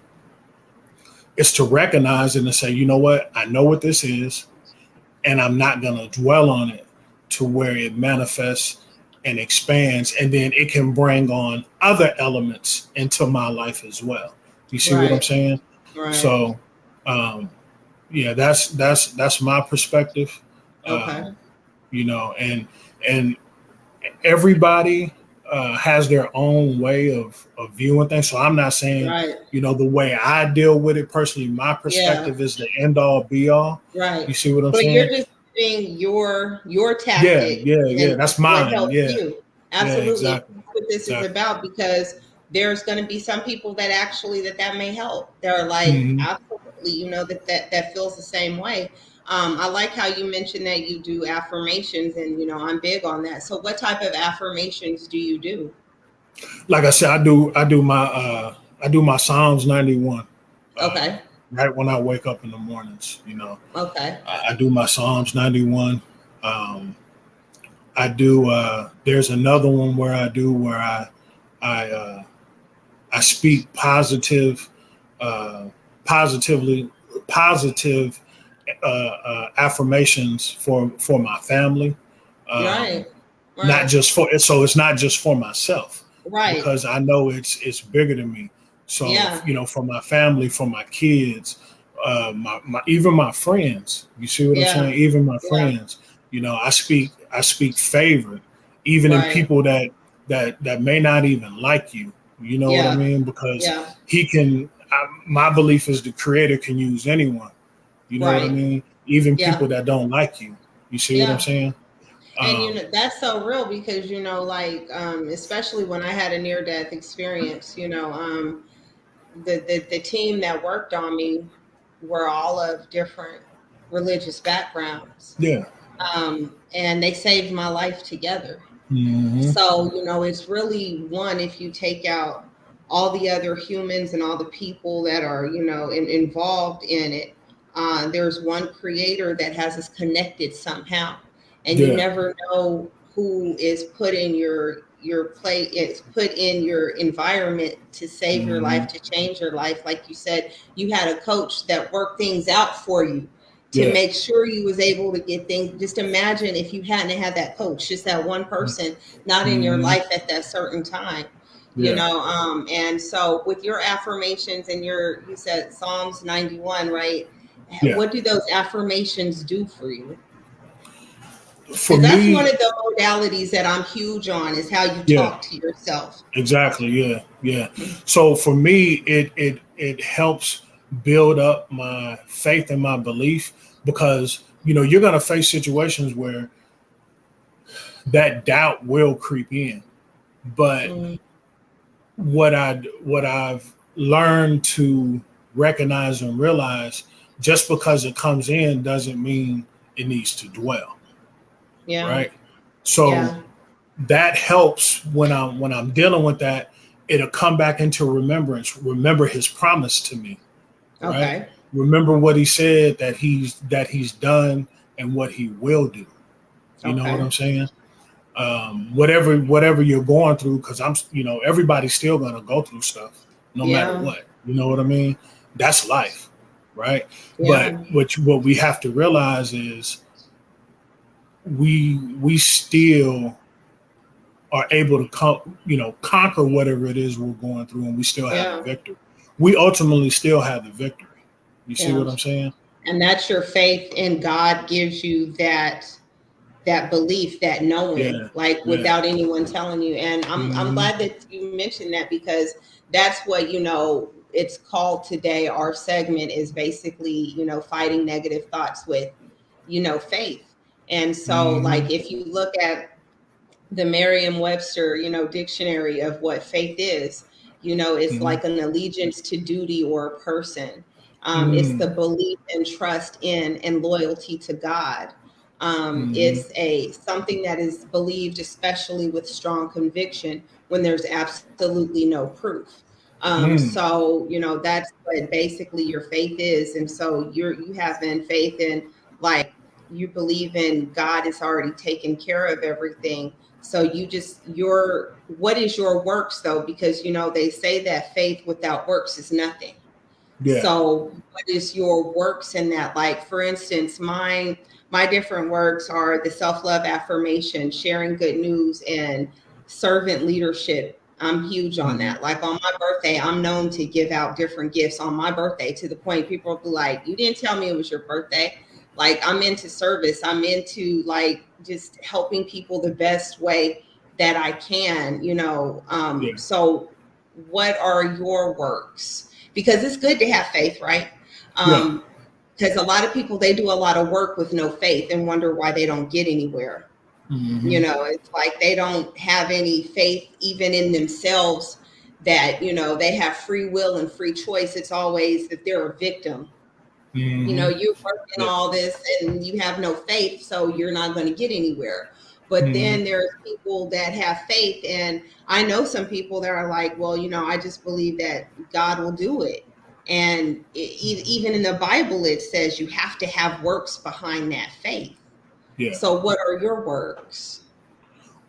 it's to recognize it and say, you know what, I know what this is, and I'm not going to dwell on it to where it manifests and expands, and then it can bring on other elements into my life as well. You see what I'm saying?
Right.
So that's my perspective.
Okay.
And everybody has their own way of viewing things. So I'm not saying, the way I deal with it personally, my perspective is the end all be all.
Right.
You see what I'm saying?
But you're just doing your tactic.
Yeah. That's mine.
You. Absolutely.
Yeah, exactly.
That's what this is about, because there's going to be some people that actually that may help. They're like, absolutely, that feels the same way. I like how you mentioned that you do affirmations, and I'm big on that. So what type of affirmations do you do?
Like I said, I do my Psalms 91.
Okay.
Right when I wake up in the mornings,
Okay.
I do my Psalms 91. I do. There's another one where I speak positive affirmations for my family.
Right.
Not
Right.
just for it, so it's not just for myself,
Right.
because I know it's bigger than me. So
Yeah.
for my family, for my kids, my even my friends. You see what I'm
Yeah.
saying? Even my
Yeah.
friends. I speak favor, even in
Right.
people that may not even like you. You know what I
Yeah.
mean? Because
Yeah.
he can. My belief is the Creator can use anyone. You know what I
Right.
mean? Even
Yeah.
people that don't like you. You see what I'm
Yeah.
saying?
And
Um,
that's so real because like especially when I had a near death experience, the team that worked on me were all of different religious backgrounds.
yeah.
And they saved my life together.
Hmm.
So, it's really one, if you take out all the other humans and all the people that are, involved in it, there's one creator that has us connected somehow. And you
Yeah.
never know who is put in your play, it's put in your environment to save your
Hmm.
life, to change your life. Like you said, you had a coach that worked things out for you to
Yeah.
make sure you was able to get things. Just imagine if you hadn't had that coach, just that one person not in your
Hmm.
life at that certain time,
Yeah.
and so with your affirmations and you said Psalms 91, right?
Yeah.
What do those affirmations do for you?
For
Because that's one
me,
of the modalities that I'm huge on, is how you
yeah,
talk to yourself.
exactly. Yeah. Yeah. So for me, it helps build up my faith and my belief, because you're gonna face situations where that doubt will creep in. But
Mm,
what I've learned to recognize and realize, just because it comes in doesn't mean it needs to dwell,
yeah.
right? So
Yeah.
that helps when I'm dealing with that. It'll come back into remembrance. Remember his promise to me, right?
Okay.
Remember what he said that he's done, and what he will do. You know what
Okay.
I'm saying? Whatever you're going through, because everybody's still gonna go through stuff, no matter
Yeah.
what. You know what I mean? That's life, right? But
Yeah.
what we have to realize is we still are able to conquer whatever it is we're going through, and we still have the
Yeah.
victory. We ultimately still have the victory. You see
Yeah.
what I'm saying?
And that's your faith in God gives you that belief, that knowing,
Yeah,
like
yeah.
without anyone telling you. And I'm
Hmm.
glad that you mentioned that, because that's what it's called today. Our segment is basically fighting negative thoughts with faith. And so,
Hmm.
like, if you look at the Merriam-Webster, dictionary of what faith is, it's
Hmm.
like an allegiance to duty or a person. It's
Hmm.
the belief and trust in and loyalty to God.
Hmm.
It's a something that is believed, especially with strong conviction, when there's absolutely no proof.
Hmm.
So that's what basically your faith is, and so you have in faith in, like, you believe in God is already taken care of everything. So what is your works though? Because they say that faith without works is nothing.
Yeah.
So what is your works in that? Like, for instance, my different works are the self-love affirmation, sharing good news, and servant leadership. I'm huge on
Hmm.
that. Like, on my birthday, I'm known to give out different gifts on my birthday, to the point people will be like, you didn't tell me it was your birthday. Like, I'm into service. I'm into, like, just helping people the best way that I can,
Yeah.
so what are your works? Because it's good to have faith, right?
Yeah.
Because a lot of people, they do a lot of work with no faith and wonder why they don't get anywhere.
Hmm.
It's like they don't have any faith even in themselves, that they have free will and free choice. It's always that they're a victim.
Hmm.
You're working
Yeah.
all this and you have no faith, so you're not going to get anywhere. But
Hmm.
then there's people that have faith, and I know some people that are like, well, I just believe that God will do it. And even in the Bible, it says you have to have works behind that faith.
Yeah.
So, what are your works?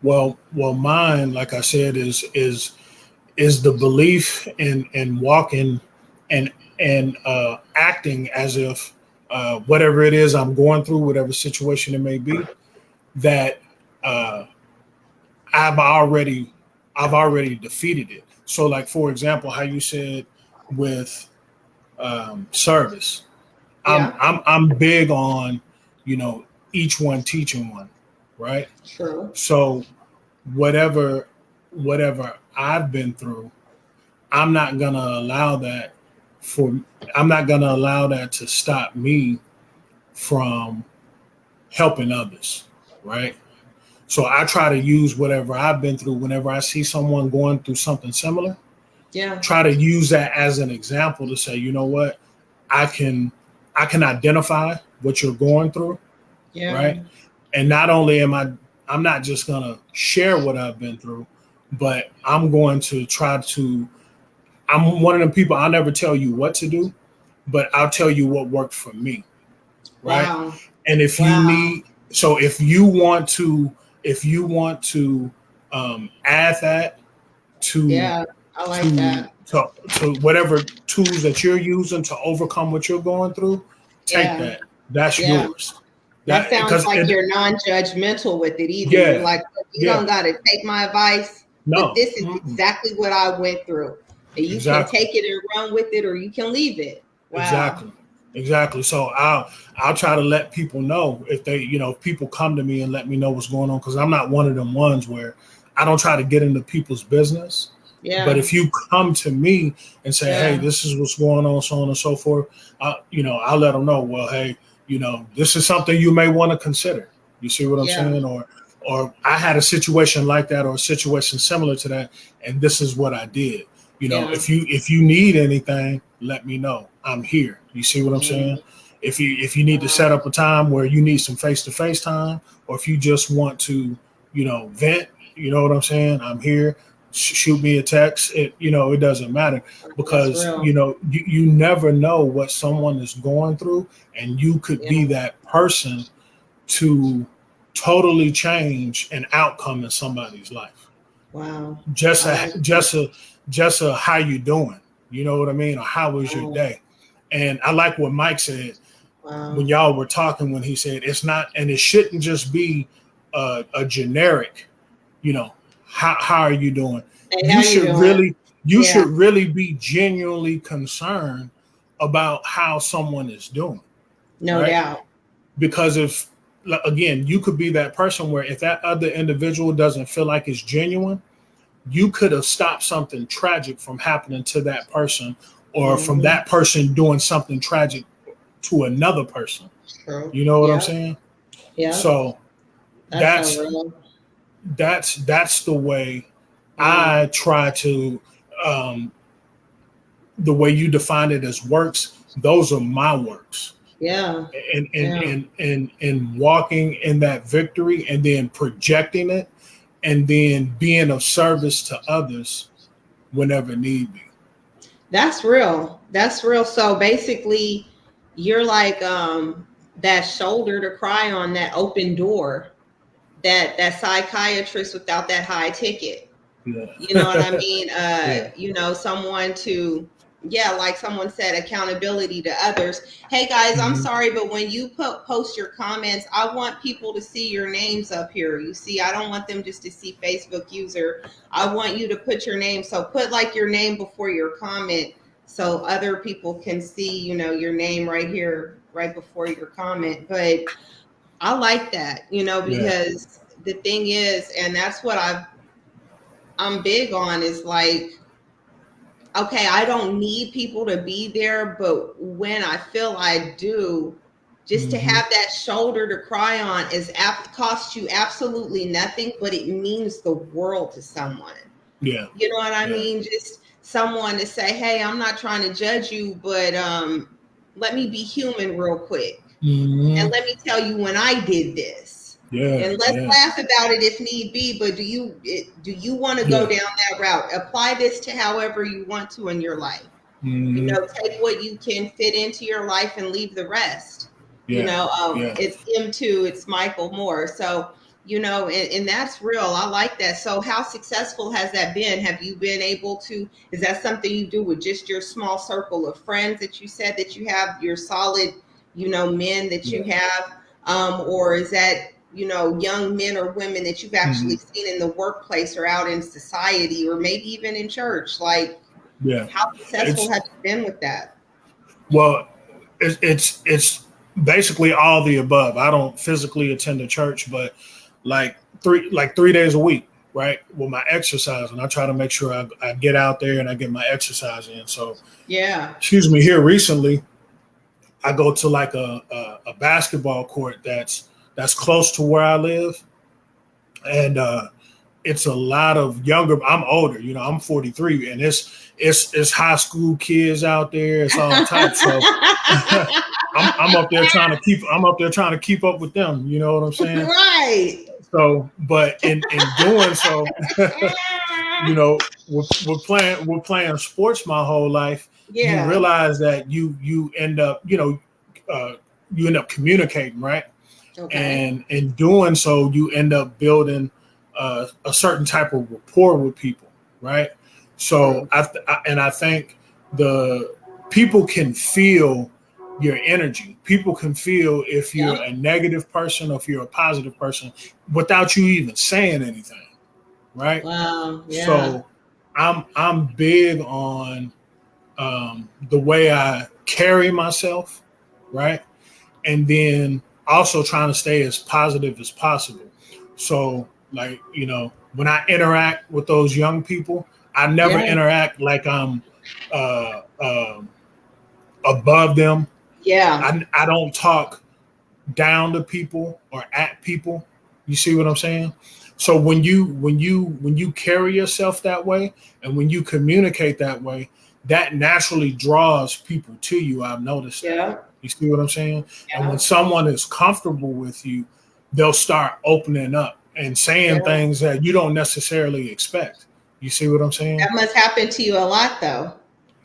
Well, mine, like I said, is the belief in walking and acting as if whatever it is I'm going through, whatever situation it may be, that uh, I've already defeated it. So, like for example, how you said with service,
Yeah.
I'm big on, each one teaching one, right?
True.
So whatever I've been through, I'm not gonna allow that for I'm not gonna allow that to stop me from helping others, right? So I try to use whatever I've been through whenever I see someone going through something similar,
Yeah.
try to use that as an example to say, you know what, I can identify what you're going through,
Yeah.
right? And not only I'm not just gonna share what I've been through, but I'm going to try to I'm one of the people, I'll never tell you what to do, but I'll tell you what worked for me, right?
Wow.
And if you
Wow.
need, so if you want to add that to
Yeah. I like
to
that.
to whatever tools that you're using to overcome what you're going through, take
Yeah.
that. That's
Yeah.
yours.
That
That
sounds
because
like
it,
you're non-judgmental with it either. You're
yeah,
like, "Look, you
yeah,
don't got to take my advice, but
no,
this is exactly what I went through. And you can
exactly.
take it and run with it, or you can leave it." Wow.
Exactly. Exactly. So I'll try to let people know if they, if people come to me and let me know what's going on, because I'm not one of them ones where I don't try to get into people's business. But
Yeah.
if you come to me and say, "Hey,
Yeah.
this is what's going on," so on and so forth, I'll let them know. Well, hey, this is something you may want to consider. You see what I'm
Yeah.
saying? Or I had a situation like that, or a situation similar to that, and this is what I did.
Yeah.
If you need anything, let me know. I'm here. You see what I'm saying? If you need to
Wow.
set up a time where you need some face to face time, or if you just want to, vent, you know what I'm saying? I'm here. Shoot me a text. It doesn't matter,
That's
because
real.
you never know what someone is going through, and you could
Yeah.
be that person to totally change an outcome in somebody's life.
Wow.
Just
I
a
like that.
just a just a how you doing? You know what I mean? Or how was your
Wow.
day? And I like what Mike said when
Wow.
y'all were talking, when he said it's not, and it shouldn't just be a generic, you know, how are you doing?
Hey, how
You
you
should
doing?
really you
Yeah.
should really be genuinely concerned about how someone is doing,
No
right?
doubt.
Because if, again, you could be that person where if that other individual doesn't feel like it's genuine, you could have stopped something tragic from happening to that person, or from
Hmm.
that person doing something tragic to another person.
True.
You know what I'm
Yep.
saying?
Yep.
So
That's so
that's
real.
that's the way
Wow.
I try to, um, the way you define it as works. Those are my works,
Yeah.
and and
Yeah.
and and walking in that victory, and then projecting it, and then being of service to others whenever need be.
That's real. That's real. So basically, you're like that shoulder to cry on, that open door, that psychiatrist without that high ticket. You know what I
Yeah.
mean?
Yeah.
Someone to, yeah, like someone said, accountability to others. Hey guys, I'm
Mhm.
sorry, but when you post your comments, I want people to see your names up here. You see, I don't want them just to see Facebook user. I want you to put your name. So put like your name before your comment so other people can see, your name right here, right before your comment. But I like that,
Yeah.
because the thing is, and that's what I'm big on, is like, okay, I don't need people to be there, but when I feel I do, just to
Hmm.
have that shoulder to cry on costs you absolutely nothing, but it means the world to someone.
Yeah.
You know what I
Yeah.
mean? Just someone to say, "Hey, I'm not trying to judge you, but let me be human real quick. And
Hmm.
let me tell you when I did this.
Yeah.
And let's
Yeah.
laugh about it if need be, but do you want to go
Yeah.
down that route? Apply this to however you want to in your life.
Hmm.
Take what you can fit into your life and leave the rest.
Yeah. Yeah.
It's M2, it's Michael Moore. So, and that's real. I like that. So how successful has that been? Have you been able to, is that something you do with just your small circle of friends that you said that you have, your solid men that you have, or is that, young men or women that you've actually seen in the workplace or out in society or maybe even in church? Like,
Yeah.
how successful have you been with that?
Well, it's basically all the above. I don't physically attend a church, but like 3 days a week, right? With my exercise, and I try to make sure I get out there and I get my exercise in. So,
Yeah.
excuse me, here recently, I go to like a basketball court that's close to where I live, and it's a lot of younger. I'm older, I'm 43, and it's high school kids out there. It's all types. So I'm up there trying to keep up with them. You know what I'm saying?
Right.
So, but in doing so, we're playing sports my whole life. You
Yeah.
realize that you end up you end up communicating, right?
Okay.
And in doing so, you end up building a certain type of rapport with people, right? So I think the people can feel your energy. People can feel if you're a negative person or if you're a positive person without you even saying anything, right?
Wow. Yeah.
So I'm big on the way I carry myself, right? And then also trying to stay as positive as possible. So, like, when I interact with those young people, I never
Yeah.
interact like I'm uh, above them.
Yeah.
I don't talk down to people or at people. You see what I'm saying? So when you carry yourself that way and when you communicate that way, that naturally draws people to you. I've noticed that.
Yeah.
You see what I'm saying?
Yeah.
And when someone is comfortable with you, they'll start opening up and saying things that you don't necessarily expect. You see what I'm saying?
That must happen to you a lot, though.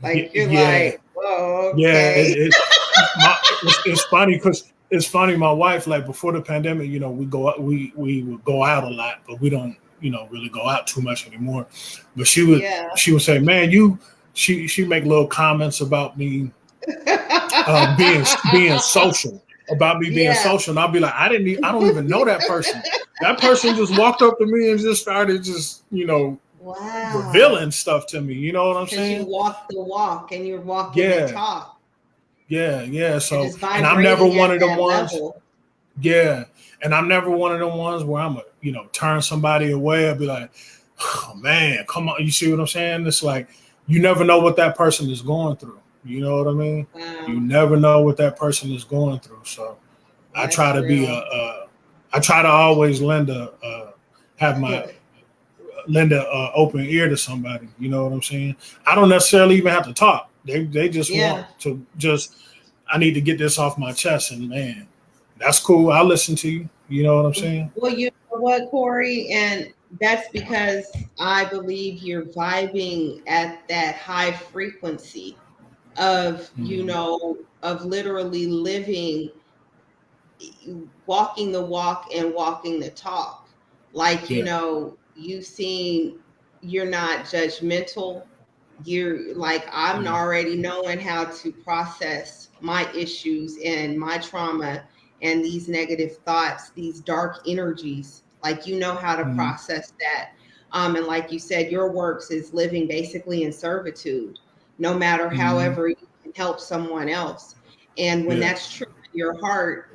Like, you're
Yeah,
like, whoa,
yeah.
okay.
It's funny because it's funny. My wife, like before the pandemic, we would go out a lot, but we don't, really go out too much anymore. But she would say, man, she make little comments about me being social, about me being
Yeah.
social, and I'll be like, I don't even know that person. That person just walked up to me and just started
Wow.
revealing stuff to me. You know what I'm
Because
saying?
you walk the walk and you're walking the
Yeah,
talk.
yeah.
You're
So,
just
and I'm never
vibrating
one
at
of them
that
ones.
level.
Yeah, and I'm never one of them ones where I'm turn somebody away. I'll be like, oh man, come on. You see what I'm saying? It's like you never know what that person is going through. You know what I mean?
Wow.
You never know what that person is going through. So I try
That's
to be
real.
I try to always have my lend a open ear to somebody. You know what I'm saying? I don't necessarily even have to talk. They just want
Yeah.
to I need to get this off my chest, and man, that's cool. I'll listen to you. You know what I'm saying?
Well, you know what, Corey? And that's because I believe you're vibing at that high frequency of,
Mm-hmm.
of literally living, walking the walk and walking the talk. Like,
Yeah.
you've seen, you're not judgmental. You're like, I'm
Mm-hmm.
already knowing how to process my issues and my trauma and these negative thoughts, these dark energies. Like, how to
Mm-hmm.
process that. And like you said, your works is living basically in servitude, no matter
Mm-hmm.
however you can help someone else. And when
Yeah.
that's true in your heart,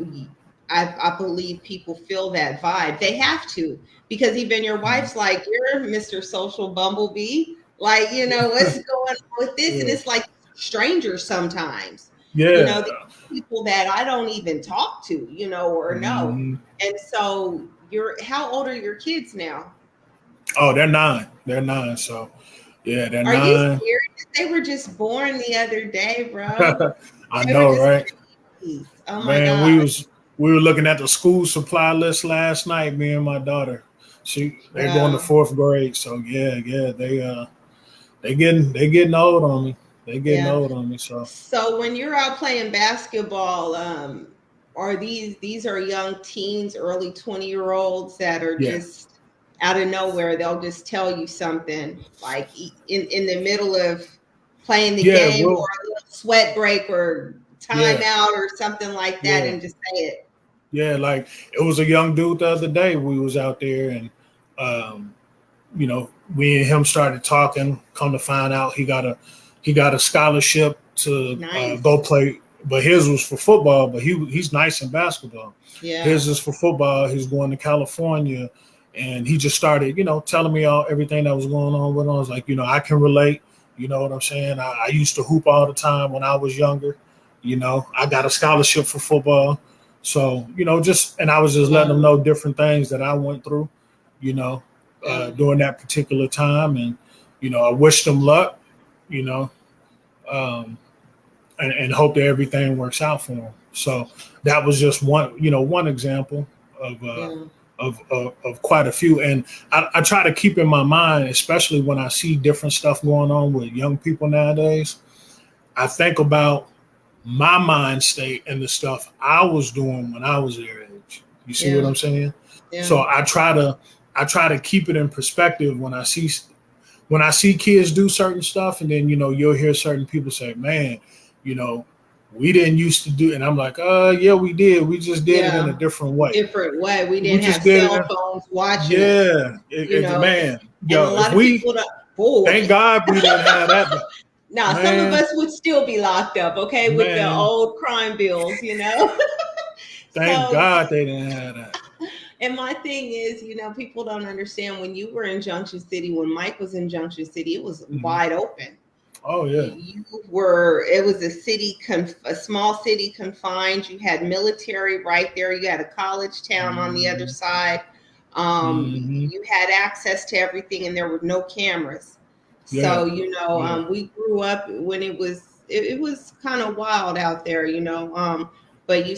I believe people feel that vibe. They have to, because even your
Mm-hmm.
wife's like, you're Mr. Social Bumblebee. Like, what's going on with this? And
Yeah.
it's like strangers sometimes,
Yeah.
these people that I don't even talk to, or know.
Mm-hmm.
And so how old are your kids now?
Oh, they're 9. They're 9. So yeah, they're
Are you
9.
serious? They were just born the other day, bro.
I
They were
know,
just
right?
babies. Oh my
Man,
God.
we were looking at the school supply list last night. Me and my daughter. They're going to
Wow.
4th grade. So yeah, they getting old on me. They getting
Yeah.
old on me. So
So when you're out playing basketball, are these are young teens, early 20-year-olds that are
yeah,
just out of nowhere, they'll just tell you something like in the middle of playing the
yeah.
game, or
Well,
a little sweat break, or time out or something like that and just say it.
Yeah, like it was a young dude the other day. We was out there and you know, we and him started talking. Come to find out, he got a scholarship to go play, but his was for football. But he's nice in basketball.
Yeah,
his is for football. He's going to California, and he just started, you know, telling me everything that was going on with him. I was like, you know, I can relate. You know what I'm saying? I used to hoop all the time when I was younger. You know, I got a scholarship for football. So, you know, and I was just letting them know different things that I went through, you know, during that particular time. And, you know, I wish them luck, you know, and hope that everything works out for them. So that was just one example of quite a few. And I try to keep in my mind, especially when I see different stuff going on with young people nowadays, I think about my mind state and the stuff I was doing when I was their age. You see what I'm saying? Yeah. So I try to keep it in perspective when I see kids do certain stuff, and then, you know, you'll hear certain people say, man, you know, we didn't used to do, and I'm like, yeah, we did. We just did it in a different way.
We didn't have cell phones watching.
Man. Yo, if thank God we didn't have that.
Now, some of us would still be locked up, okay, with the old crime bills, you know.
Thank God they didn't have that.
And my thing is, you know, people don't understand, when you were in Junction City, when Mike was in Junction City, it was wide open.
Oh, yeah.
It was a small city confined. You had military right there. You had a college town on the other side. You had access to everything, and there were no cameras. So, you know, we grew up when it was kind of wild out there, you know, but you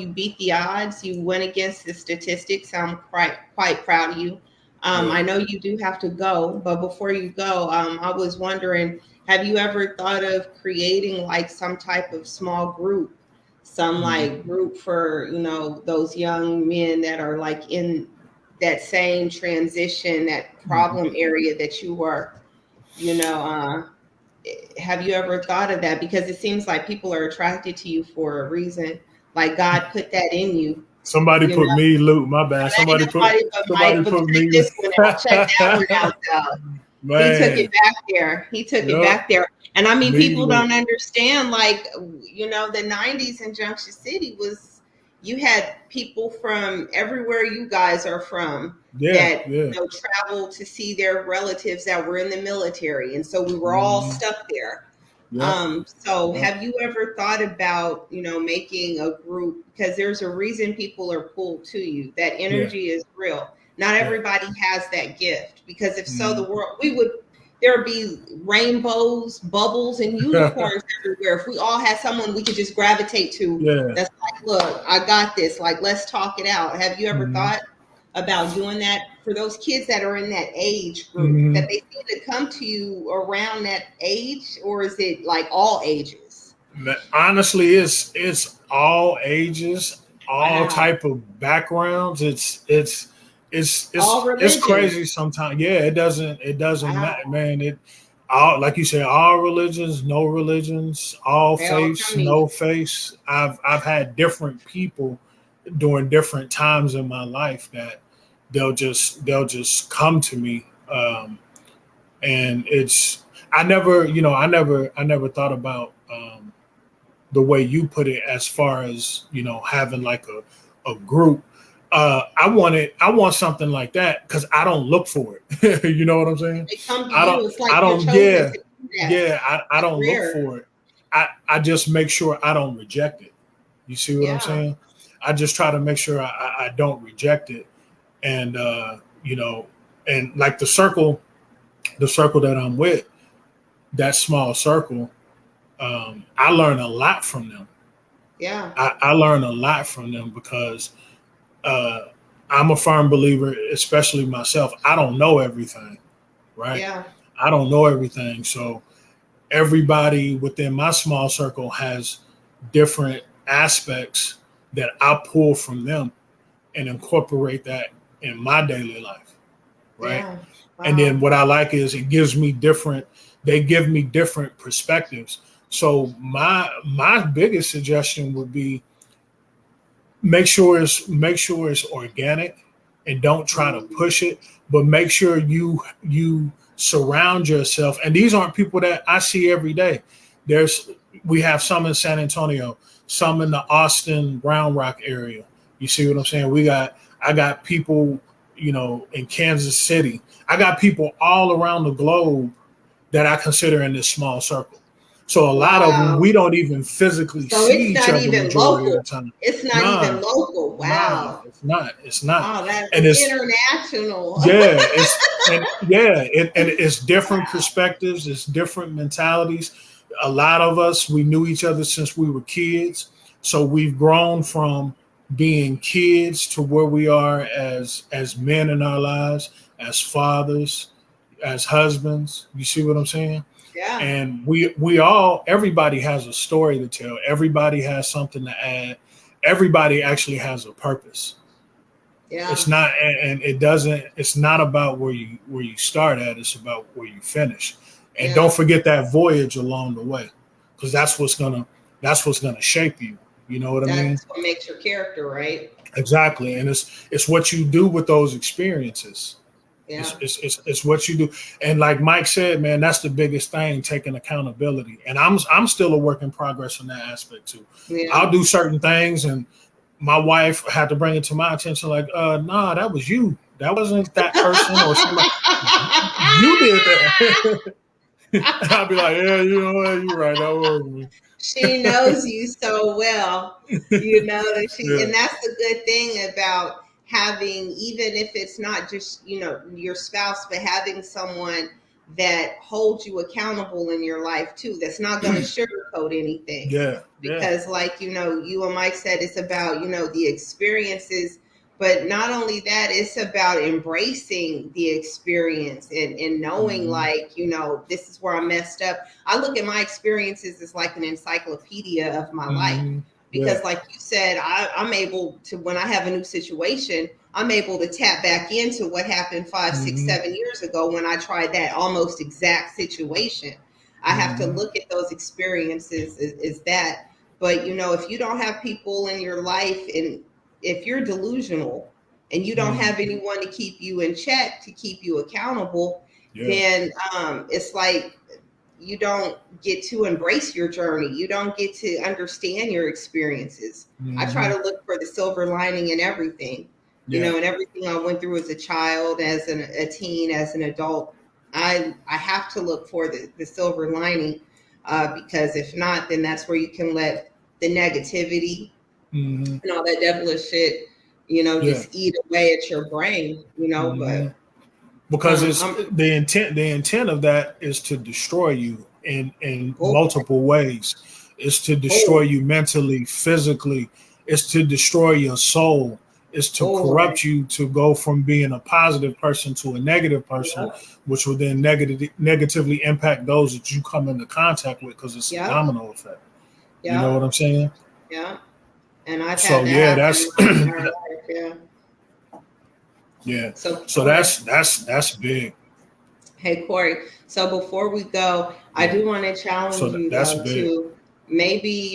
beat the odds. You went against the statistics. I'm quite proud of you. I know you do have to go, but before you go, I was wondering, have you ever thought of creating like some type of small group, like group for, you know, those young men that are like in that same transition, that problem area that you were? You know, have you ever thought of that? Because it seems like people are attracted to you for a reason. Like God put that in you.
Somebody put me, Luke. My bad. Somebody put me.
This one out. Check that one out, though. Man. He took it back there. It back there. And I mean, people don't understand. Like, you know, the 90s in Junction City you had people from everywhere you guys are from that you know, traveled to see their relatives that were in the military, and so we were all stuck there. Have you ever thought about, you know, making a group? Because there's a reason people are pulled to you. That energy is real. Not everybody has that gift, because if so, there'd be rainbows, bubbles, and unicorns everywhere. If we all had someone we could just gravitate to, that's like, look, I got this. Like, let's talk it out. Have you ever thought about doing that for those kids that are in that age group, that they need to come to you around that age, or is it like all ages?
Honestly, it's all ages, all type of backgrounds. It's crazy sometimes. Yeah, it doesn't matter, man. Like you say, all religions, no religions, all faiths, no faiths. I've had different people during different times in my life that they'll just come to me, and I never thought about the way you put it, as far as, you know, having like a group. I want something like that, because I don't look for it. You know what I'm saying? I don't look for it. I just make sure I don't reject it. You see what I'm saying? I just try to make sure I don't reject it. And you know, and like the circle that I'm with, that small circle, I learn a lot from them. Yeah. I learn a lot from them, because I'm a firm believer, especially myself, I don't know everything, right? Yeah. I don't know everything. So everybody within my small circle has different aspects that I pull from them and incorporate that in my daily life, right? Yeah. Wow. And then what I like is they give me different perspectives. So my biggest suggestion would be make sure it's organic, and don't try to push it, but make sure you surround yourself. And these aren't people that I see every day. We have some in San Antonio, some in the Austin Round Rock area. You see what I'm saying? I got people, in Kansas City. I got people all around the globe that I consider in this small circle. So a lot of them, we don't even physically see each other majority of the time.
It's not even local. Wow.
It's not. It's not.
Oh, that's
and it's
international.
Yeah, it's different perspectives. It's different mentalities. A lot of us, we knew each other since we were kids. So we've grown from being kids to where we are as men in our lives, as fathers, as husbands. You see what I'm saying?
Yeah.
And everybody has a story to tell. Everybody has something to add. Everybody actually has a purpose.
Yeah.
It's not, and it's not about where you start at. It's about where you finish. And don't forget that voyage along the way, because that's what's gonna shape you. You know what I mean?
That's what makes your character, right?
Exactly. And it's what you do with those experiences.
Yeah.
It's what you do. And like Mike said, man, that's the biggest thing, taking accountability. And I'm still a work in progress in that aspect too. Yeah. I'll do certain things, and my wife had to bring it to my attention, like, nah, that was you. That wasn't that person or somebody. You did that. I'll be like, yeah, you know what? You're right. That was me.
She knows you so well, that she, and that's the good thing about having, even if it's not just, your spouse, but having someone that holds you accountable in your life too, that's not going to sugarcoat anything.
Yeah.
Because like, you and Mike said, it's about, the experiences, but not only that, it's about embracing the experience and knowing like, this is where I messed up. I look at my experiences as like an encyclopedia of my life, because like you said, I'm able to, when I have a new situation, I'm able to tap back into what happened 5, 6, 7 years ago when I tried that almost exact situation. I have to look at those experiences as that. But, if you don't have people in your life, and if you're delusional and you don't have anyone to keep you in check, to keep you accountable, then it's like you don't get to embrace your journey. You don't get to understand your experiences. I try to look for the silver lining in everything, and everything I went through as a child, as a teen, as an adult. I have to look for the silver lining, because if not, then that's where you can let the negativity and all that devilish shit, just eat away at your brain, but
because it's the intent of that is to destroy you in multiple ways. It's to destroy you mentally, physically. It's to destroy your soul. It's to corrupt you, to go from being a positive person to a negative person, which will then negatively impact those that you come into contact with, because it's a domino effect. You know what I'm saying?
Yeah. And I've had that happen. So
that's big.
Hey, Corey. So before we go, I do want to challenge you to maybe,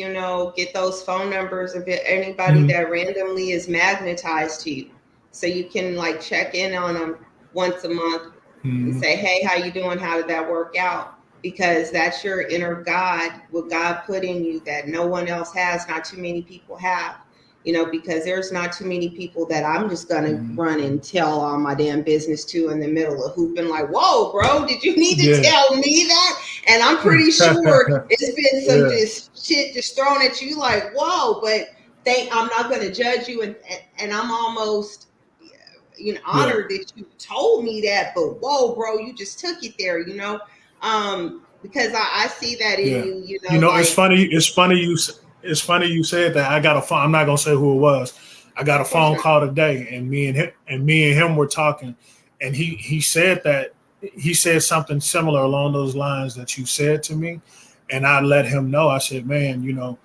get those phone numbers of anybody that randomly is magnetized to you, so you can like check in on them once a month and say, hey, how you doing? How did that work out? Because that's your inner God, what God put in you that no one else has, not too many people have. Because there's not too many people that I'm just going to run and tell all my damn business to in the middle of hooping like, whoa, bro, did you need to tell me that? And I'm pretty sure it's been some just shit just thrown at you like, whoa, but I'm not going to judge you. And I'm almost, honored that you told me that, but whoa, bro, you just took it there, because I see that in you,
like, it's funny you said that. I got a phone. I'm not gonna say who it was. I got a phone call today, and me and him were talking, and he said that he said something similar along those lines that you said to me, and I let him know. I said, man,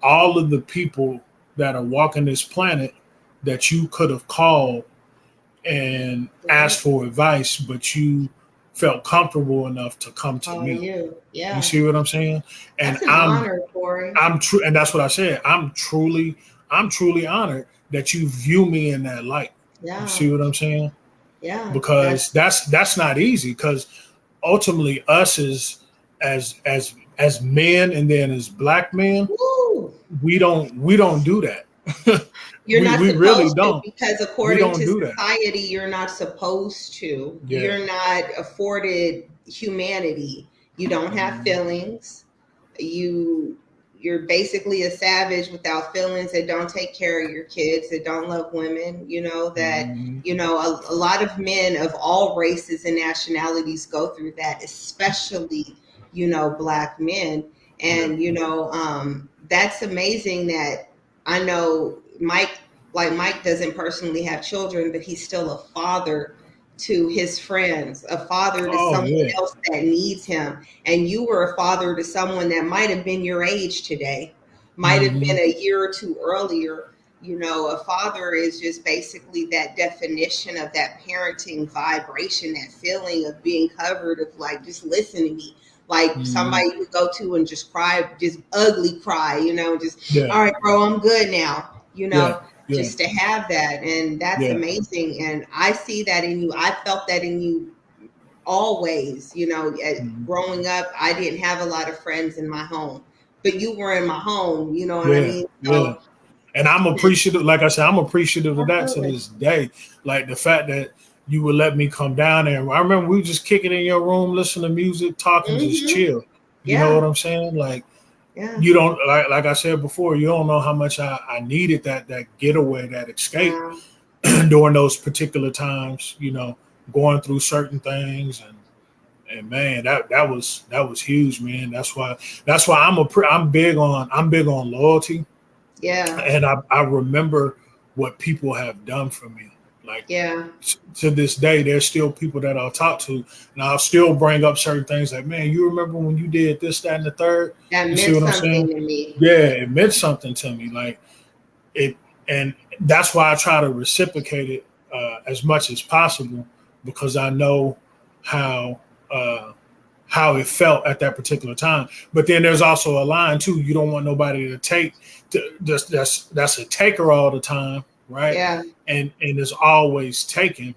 all of the people that are walking this planet that you could have called and asked for advice, but you felt comfortable enough to come to me.
Yeah.
You see what I'm saying? And
that's an honor, Corey.
I'm true, and that's what I said. I'm truly honored that you view me in that light.
Yeah.
You see what I'm saying?
Yeah.
Because that's not easy. Because ultimately, us as men, and then as black men,
Woo.
we don't do that.
You're not
we really
supposed to,
don't.
because
We
according
don't
to
do that.
society, you're not supposed to.
Yeah.
You're not afforded humanity. You don't have feelings. You're basically a savage without feelings, that don't take care of your kids, that don't love women, that a lot of men of all races and nationalities go through that, especially black men. And that's amazing that I know Mike doesn't personally have children, but he's still a father to his friends, a father to someone else that needs him. And you were a father to someone that might have been your age today, might have been a year or two earlier. A father is just basically that definition of that parenting vibration, that feeling of being covered, of like, just listen to me. Like somebody you go to and just cry, just ugly cry, all right, bro, I'm good now, just to have that. And that's amazing. And I see that in you. I felt that in you always. Growing up, I didn't have a lot of friends in my home, but you were in my home, you know what I mean? So,
and I'm appreciative. Like I said, I'm appreciative of that to this day. Like the fact that you would let me come down there. I remember we were just kicking in your room, listening to music, talking, just chill. You know what I'm saying? Like, you don't, like I said before, you don't know how much I needed that getaway, that escape during those particular times, going through certain things. And man, that was huge, man. That's why I'm big on loyalty.
Yeah.
And I remember what people have done for me. Like, to this day, there's still people that I'll talk to, and I'll still bring up certain things like, man, you remember when you did this, that, and the third?
That
you
meant
see what I'm
something
saying?
to me.
Yeah, it meant something to me. Like it, and that's why I try to reciprocate it as much as possible, because I know how it felt at that particular time. But then there's also a line too. You don't want nobody to take that's a taker all the time, right?
Yeah.
And is always taking,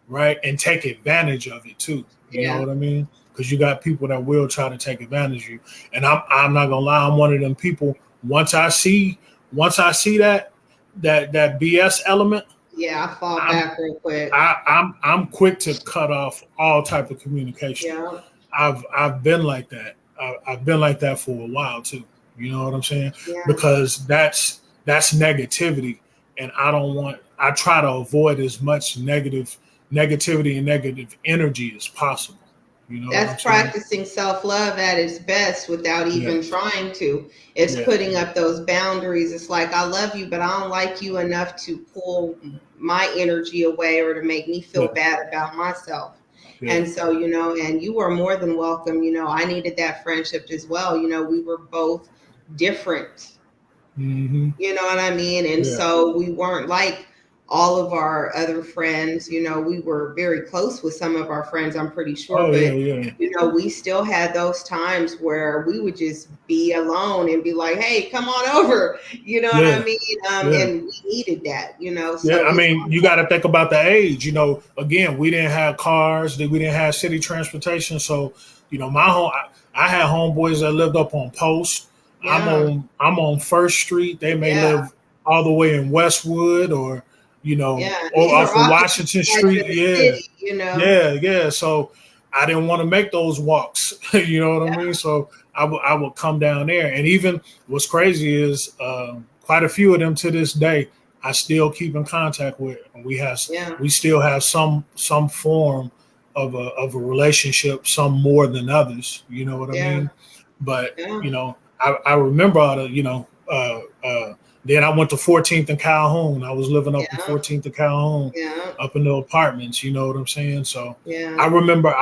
right? And take advantage of it too. You know what I mean? Because you got people that will try to take advantage of you. And I'm not gonna lie, I'm one of them people. Once I see that BS element,
I fall back real quick.
I'm quick to cut off all type of communication.
Yeah.
I've been like that. I've been like that for a while too. You know what I'm saying?
Yeah.
Because that's negativity, and I try to avoid as much negativity and negative energy as possible. You know,
that's practicing self-love at its best without even trying to. It's putting up those boundaries. It's like, I love you, but I don't like you enough to pull my energy away or to make me feel bad about myself. And so, and you were more than welcome. I needed that friendship as well. We were both different. You know what I mean? And so we weren't like all of our other friends. We were very close with some of our friends, I'm pretty sure. We still had those times where we would just be alone and be like, hey, come on over. You know what I mean? And we needed that, So
I mean, you got to think about the age. Again, we didn't have cars, we didn't have city transportation. So, my home, I had homeboys that lived up on Post. I'm on First Street. They may live all the way in Westwood, or or off of Washington Street.
City,
So I didn't want to make those walks. You know what I mean? So I would come down there. And even what's crazy is quite a few of them to this day I still keep in contact with. We still have some form of a relationship, some more than others. You know what I mean? But I remember all the then I went to 14th and Calhoun. I was living up in 14th and Calhoun, up in the apartments. You know what I'm saying? So I remember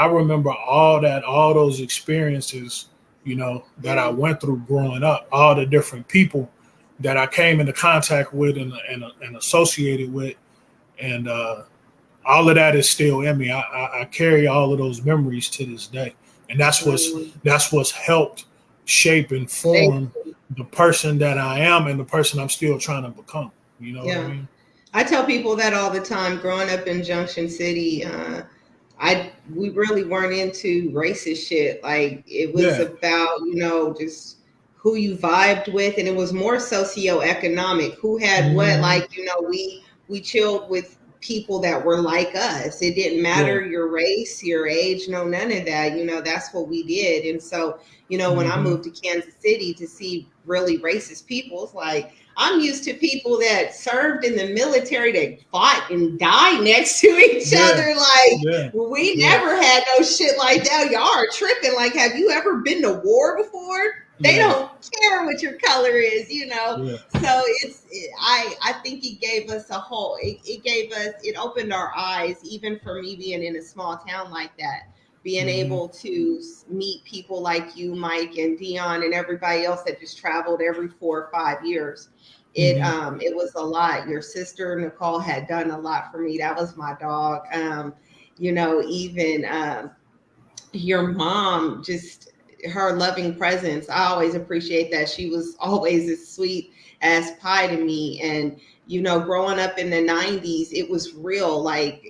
all those experiences, that I went through growing up, all the different people that I came into contact with and associated with, and all of that is still in me. I carry all of those memories to this day, and that's what's helped shape and form the person that I am and the person I'm still trying to become. You know what I mean?
I tell people that all the time. Growing up in Junction City, we really weren't into racist shit. Like, it was about, just who you vibed with, and it was more socioeconomic. Who had what? Like, we chilled with people that were like us. It didn't matter your race, your age, no, none of that. That's what we did. And so, when I moved to Kansas City to see really racist people, it's like, I'm used to people that served in the military that fought and died next to each other. Like, we never had no shit like that. Y'all are tripping. Like, have you ever been to war before? They don't care what your color is, So I think it gave us it opened our eyes, even for me being in a small town like that. Being able to meet people like you, Mike, and Dion, and everybody else that just traveled every 4 or 5 years. It was a lot. Your sister Nicole had done a lot for me. That was my dog. Even your mom, just her loving presence. I always appreciate that. She was always as sweet as pie to me. And growing up in the 90s, it was real. Like,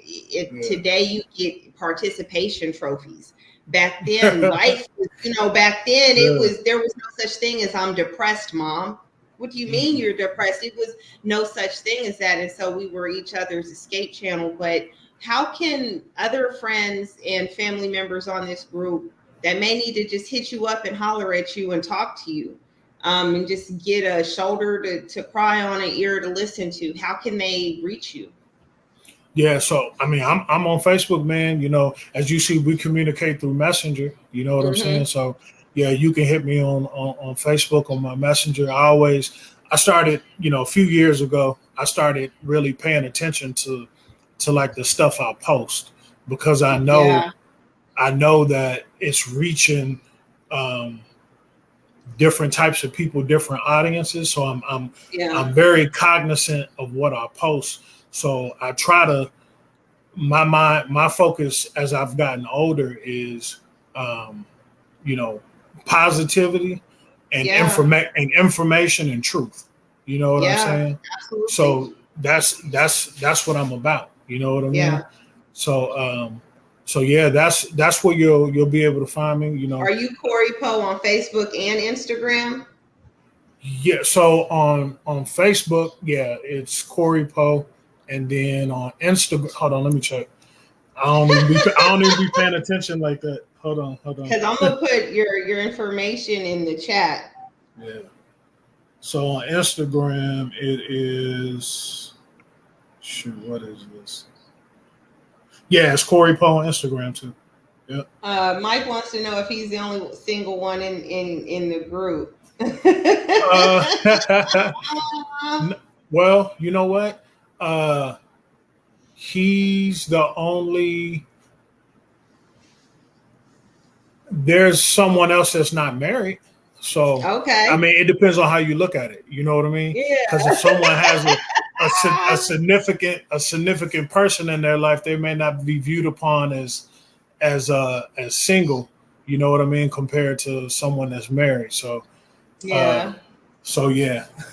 today you get participation trophies. Back then, life was, back then there was no such thing as I'm depressed, Mom. What do you mean you're depressed? It was no such thing as that. And so we were each other's escape channel. But how can other friends and family members on this group that may need to just hit you up and holler at you and talk to you, and just get a shoulder to cry on, an ear to listen to, how can they reach you?
Yeah, so I'm on Facebook, man. As you see, we communicate through Messenger. You know what I'm saying? So yeah, you can hit me on Facebook on my Messenger. I started, a few years ago, I started really paying attention to like the stuff I post, because I know that it's reaching different types of people, different audiences. So I'm very cognizant of what I post. So I try to, my focus as I've gotten older is, positivity and information and truth. You know what I'm saying?
Absolutely.
So that's what I'm about. You know what I mean? So yeah, that's where you'll be able to find me.
Are you Corey Poe on Facebook and Instagram?
Yeah. So on Facebook, it's Corey Poe, and then on Instagram, hold on, let me check. I don't even be paying attention like that. Hold on.
Because I'm gonna put your information in the chat.
Yeah. So on Instagram, it is, shoot, what is this? Yeah, it's Corey Poe on Instagram too. Yeah.
Mike wants to know if he's the only single one in the group.
Well, you know what? He's the only. There's someone else that's not married. So,
okay.
I mean, it depends on how you look at it. You know what I mean?
Yeah.
Because if someone has a significant person in their life, they may not be viewed upon as single. You know what I mean? Compared to someone that's married. So,
yeah.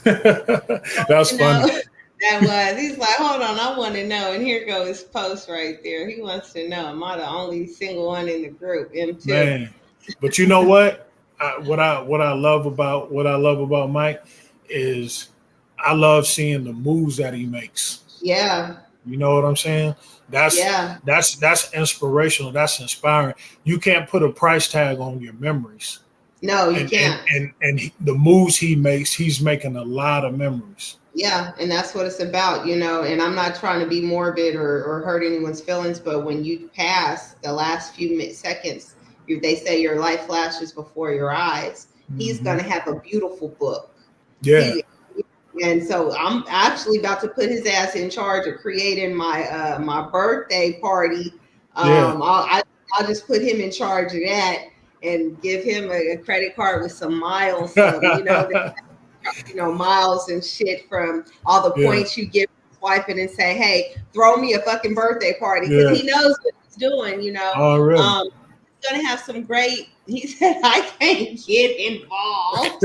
That's funny.
That was. He's like, hold on, I want to know. And here goes his post right there. He wants to know, am I the only single one in the group? Him too.
Man, but you know what? What I love about Mike is I love seeing the moves that he makes.
Yeah.
You know what I'm saying? That's inspirational. That's inspiring. You can't put a price tag on your memories.
No, you can't.
And the moves he makes, he's making a lot of memories.
Yeah, and that's what it's about, and I'm not trying to be morbid or hurt anyone's feelings, but when you pass the last few seconds, they say your life flashes before your eyes. He's going to have a beautiful book.
Yeah.
And so I'm actually about to put his ass in charge of creating my my birthday party. I'll just put him in charge of that and give him a credit card with some miles, miles and shit from all the points you give swiping and say, hey, throw me a fucking birthday party, because he knows what he's doing, you know.
Oh, really?
He's gonna have some great, he said, I can't get involved.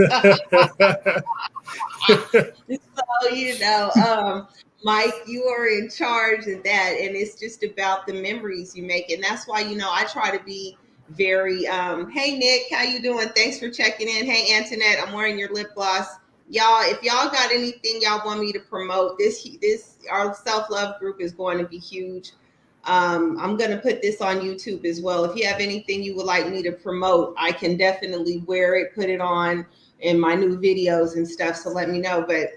So, you know, Mike, you are in charge of that, and it's just about the memories you make. And that's why, you know, I try to be very hey Nick, how you doing? Thanks for checking in. Hey Antoinette, I'm wearing your lip gloss. Y'all, if y'all got anything y'all want me to promote, this our self-love group is going to be huge. I'm going to put this on YouTube as well. If you have anything you would like me to promote, I can definitely wear it, put it on in my new videos and stuff, so let me know. But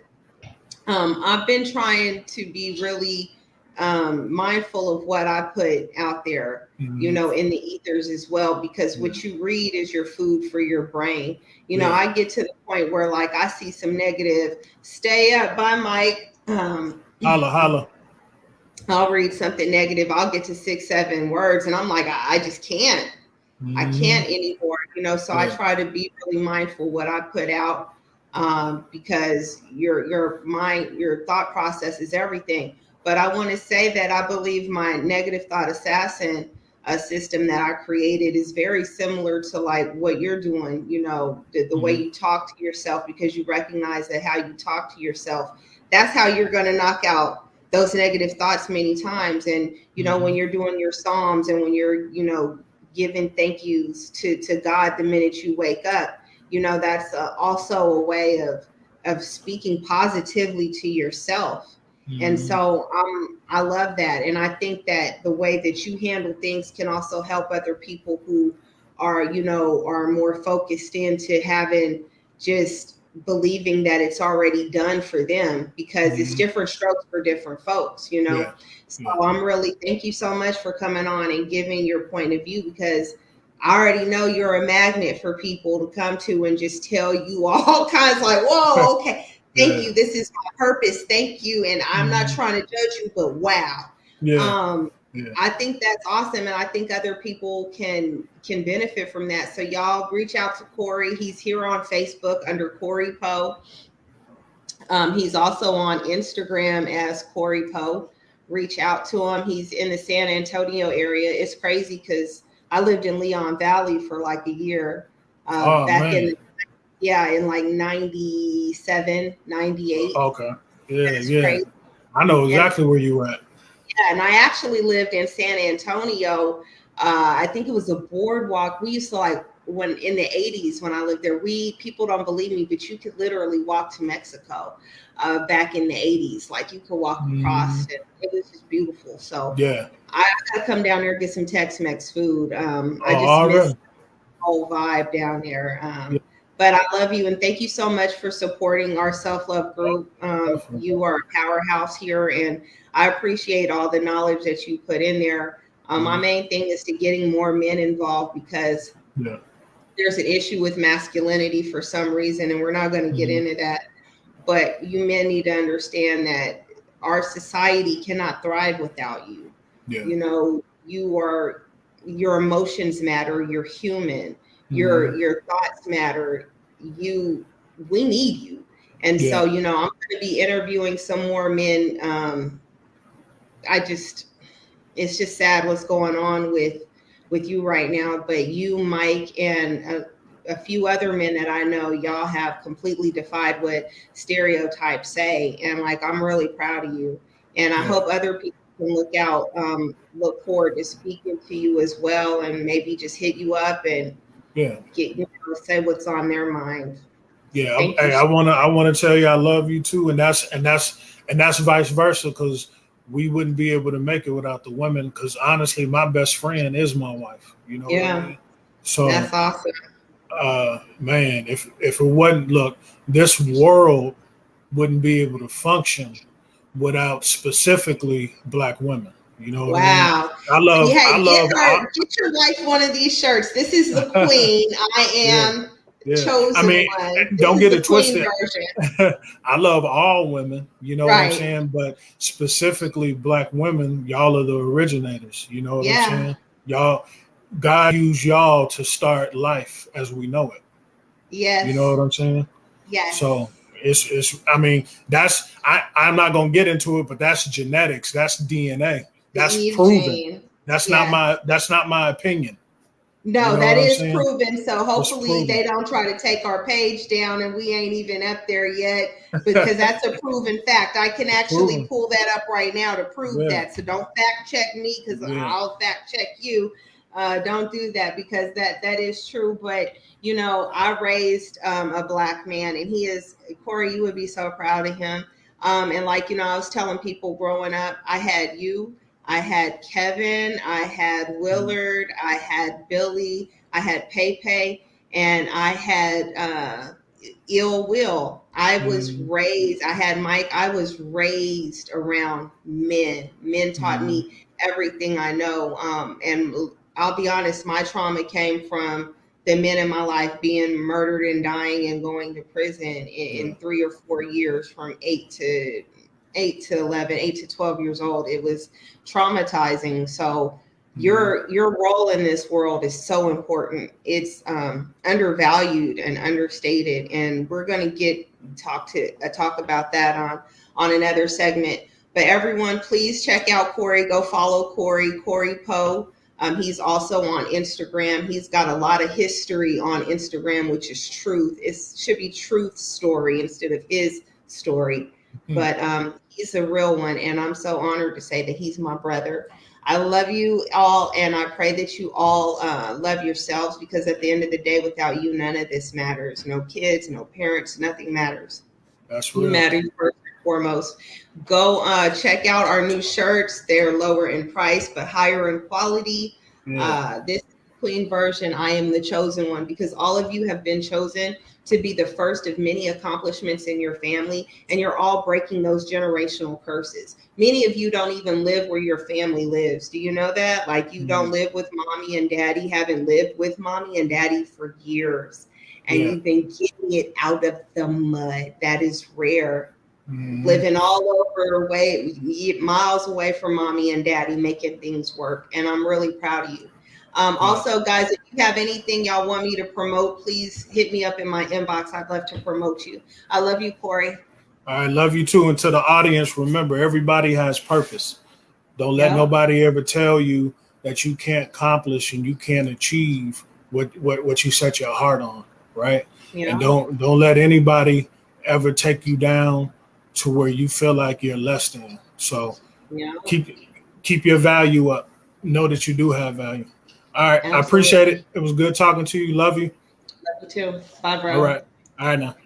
I've been trying to be really mindful of what I put out there, you know, in the ethers as well, because what you read is your food for your brain. You know, I get to the point where, like, I see some negative, stay up by Mike.
Holla.
I'll read something negative. I'll get to 6-7 words, and I'm like, I just can't. I can't anymore, you know. So I try to be really mindful what I put out, because your mind, your thought process is everything. But I want to say that I believe my negative thought assassin system that I created is very similar to like what you're doing. You know, the way you talk to yourself, because you recognize that how you talk to yourself, that's how you're going to knock out those negative thoughts many times. And, you know, when you're doing your Psalms, and when you're, you know, giving thank yous to God the minute you wake up, you know, that's also a way of speaking positively to yourself. And so I love that. And I think that the way that you handle things can also help other people who are, you know, are more focused into having just believing that it's already done for them, because it's different strokes for different folks, you know. So I'm really, thank you so much for coming on and giving your point of view, because I already know you're a magnet for people to come to and just tell you all kinds, like, whoa, okay, thank you, this is my purpose, thank you, and I'm not trying to judge you, but wow. I think that's awesome, and I think other people can benefit from that. So y'all reach out to Corey. He's here on Facebook under Corey Poe. He's also on Instagram as Corey Poe. Reach out to him. He's in the San Antonio area. It's crazy because I lived in Leon Valley for like a year in like 97, 98.
Okay. Yeah. Crazy. I know exactly where you at.
Yeah, and I actually lived in San Antonio. I think it was a boardwalk. We used to, like, when in the 80s when I lived there, people don't believe me, but you could literally walk to Mexico back in the 80s. Like, you could walk across, and it was just beautiful. So I gotta come down there and get some Tex-Mex food. I just miss the whole vibe down there. But I love you, and thank you so much for supporting our self-love group. You are a powerhouse here, and I appreciate all the knowledge that you put in there. My main thing is to getting more men involved, because there's an issue with masculinity for some reason, and we're not going to get into that. But you men need to understand that our society cannot thrive without you. You know, your emotions matter. You're human. Your thoughts matter. We need you. And so, you know, I'm going to be interviewing some more men. It's just sad what's going on with you right now. But you, Mike, and a few other men that I know, y'all have completely defied what stereotypes say. And like, I'm really proud of you. And I hope other people can look forward to speaking to you as well, and maybe just hit you up and get, you know, say what's on their mind.
I want to tell you I love you too, and that's vice versa, because we wouldn't be able to make it without the women. Because honestly, my best friend is my wife. You know what I mean? So
that's awesome.
Man, if it wasn't, look, this world wouldn't be able to function without specifically Black women. You know what I mean? I love.
Get your wife one of these shirts. This is the queen. I am. Chosen.
I mean,
one.
Don't get it twisted. I love all women, you know what I'm saying? But specifically Black women, y'all are the originators. You know what I'm saying? Y'all, God used y'all to start life as we know it.
Yes.
You know what I'm saying?
Yes.
So It's I mean, I'm not gonna get into it, but that's genetics, that's DNA. That's
Eve
proven.
Jane.
That's
Yes.
not my opinion. You
No,
know
that
what I'm
is
saying?
proven. So
It's
hopefully
proven.
they don't try to take our page down and we ain't even up there yet, because that's a proven fact. I can
It's
actually
proven.
pull that up right now to prove
Yeah.
that. So don't fact check me, because
Yeah.
I'll fact check you. Don't do that, because that is true. But I raised a black man, and he is, Corey, you would be so proud of him. And like I was telling people growing up, I had you. I had Kevin, I had Willard, I had Billy, I had Pepe, and I had Ill Will. I had Mike. I was raised around men. Men taught me everything I know. And I'll be honest, my trauma came from the men in my life being murdered and dying and going to prison in 3 or 4 years, from 8 to 12 years old. It was traumatizing. So your role in this world is so important. It's undervalued and understated, and we're going to talk about that on another segment. But everyone, please check out Corey. Go follow Corey Poe. He's also on Instagram. He's got a lot of history on Instagram, which is truth. It should be truth story instead of his story. But he's a real one, and I'm so honored to say that he's my brother. I love you all, and I pray that you all love yourselves, because at the end of the day, without you, none of this matters. No kids, no parents, nothing matters.
That's
You
real.
matter first and foremost. Go check out our new shirts. They're lower in price but higher in quality. This clean version, I am the chosen one, because all of you have been chosen to be the first of many accomplishments in your family, and you're all breaking those generational curses. Many of you don't even live where your family lives. Do you know that? Like, you don't live with mommy and daddy, haven't lived with mommy and daddy for years, and you've been getting it out of the mud. That is rare. Living all over miles away from mommy and daddy, making things work. And I'm really proud of you. Also, guys, if you have anything y'all want me to promote, please hit me up in my inbox. I'd love to promote you. I love you, Corey.
I love you too. And to the audience, remember, everybody has purpose. Don't let nobody ever tell you that you can't accomplish and you can't achieve what you set your heart on, right? And don't let anybody ever take you down to where you feel like you're less than. So keep your value up. Know that you do have value. All right. Absolutely. I appreciate it. It was good talking to you. Love you.
Love you too. Bye, bro.
All right. All right now.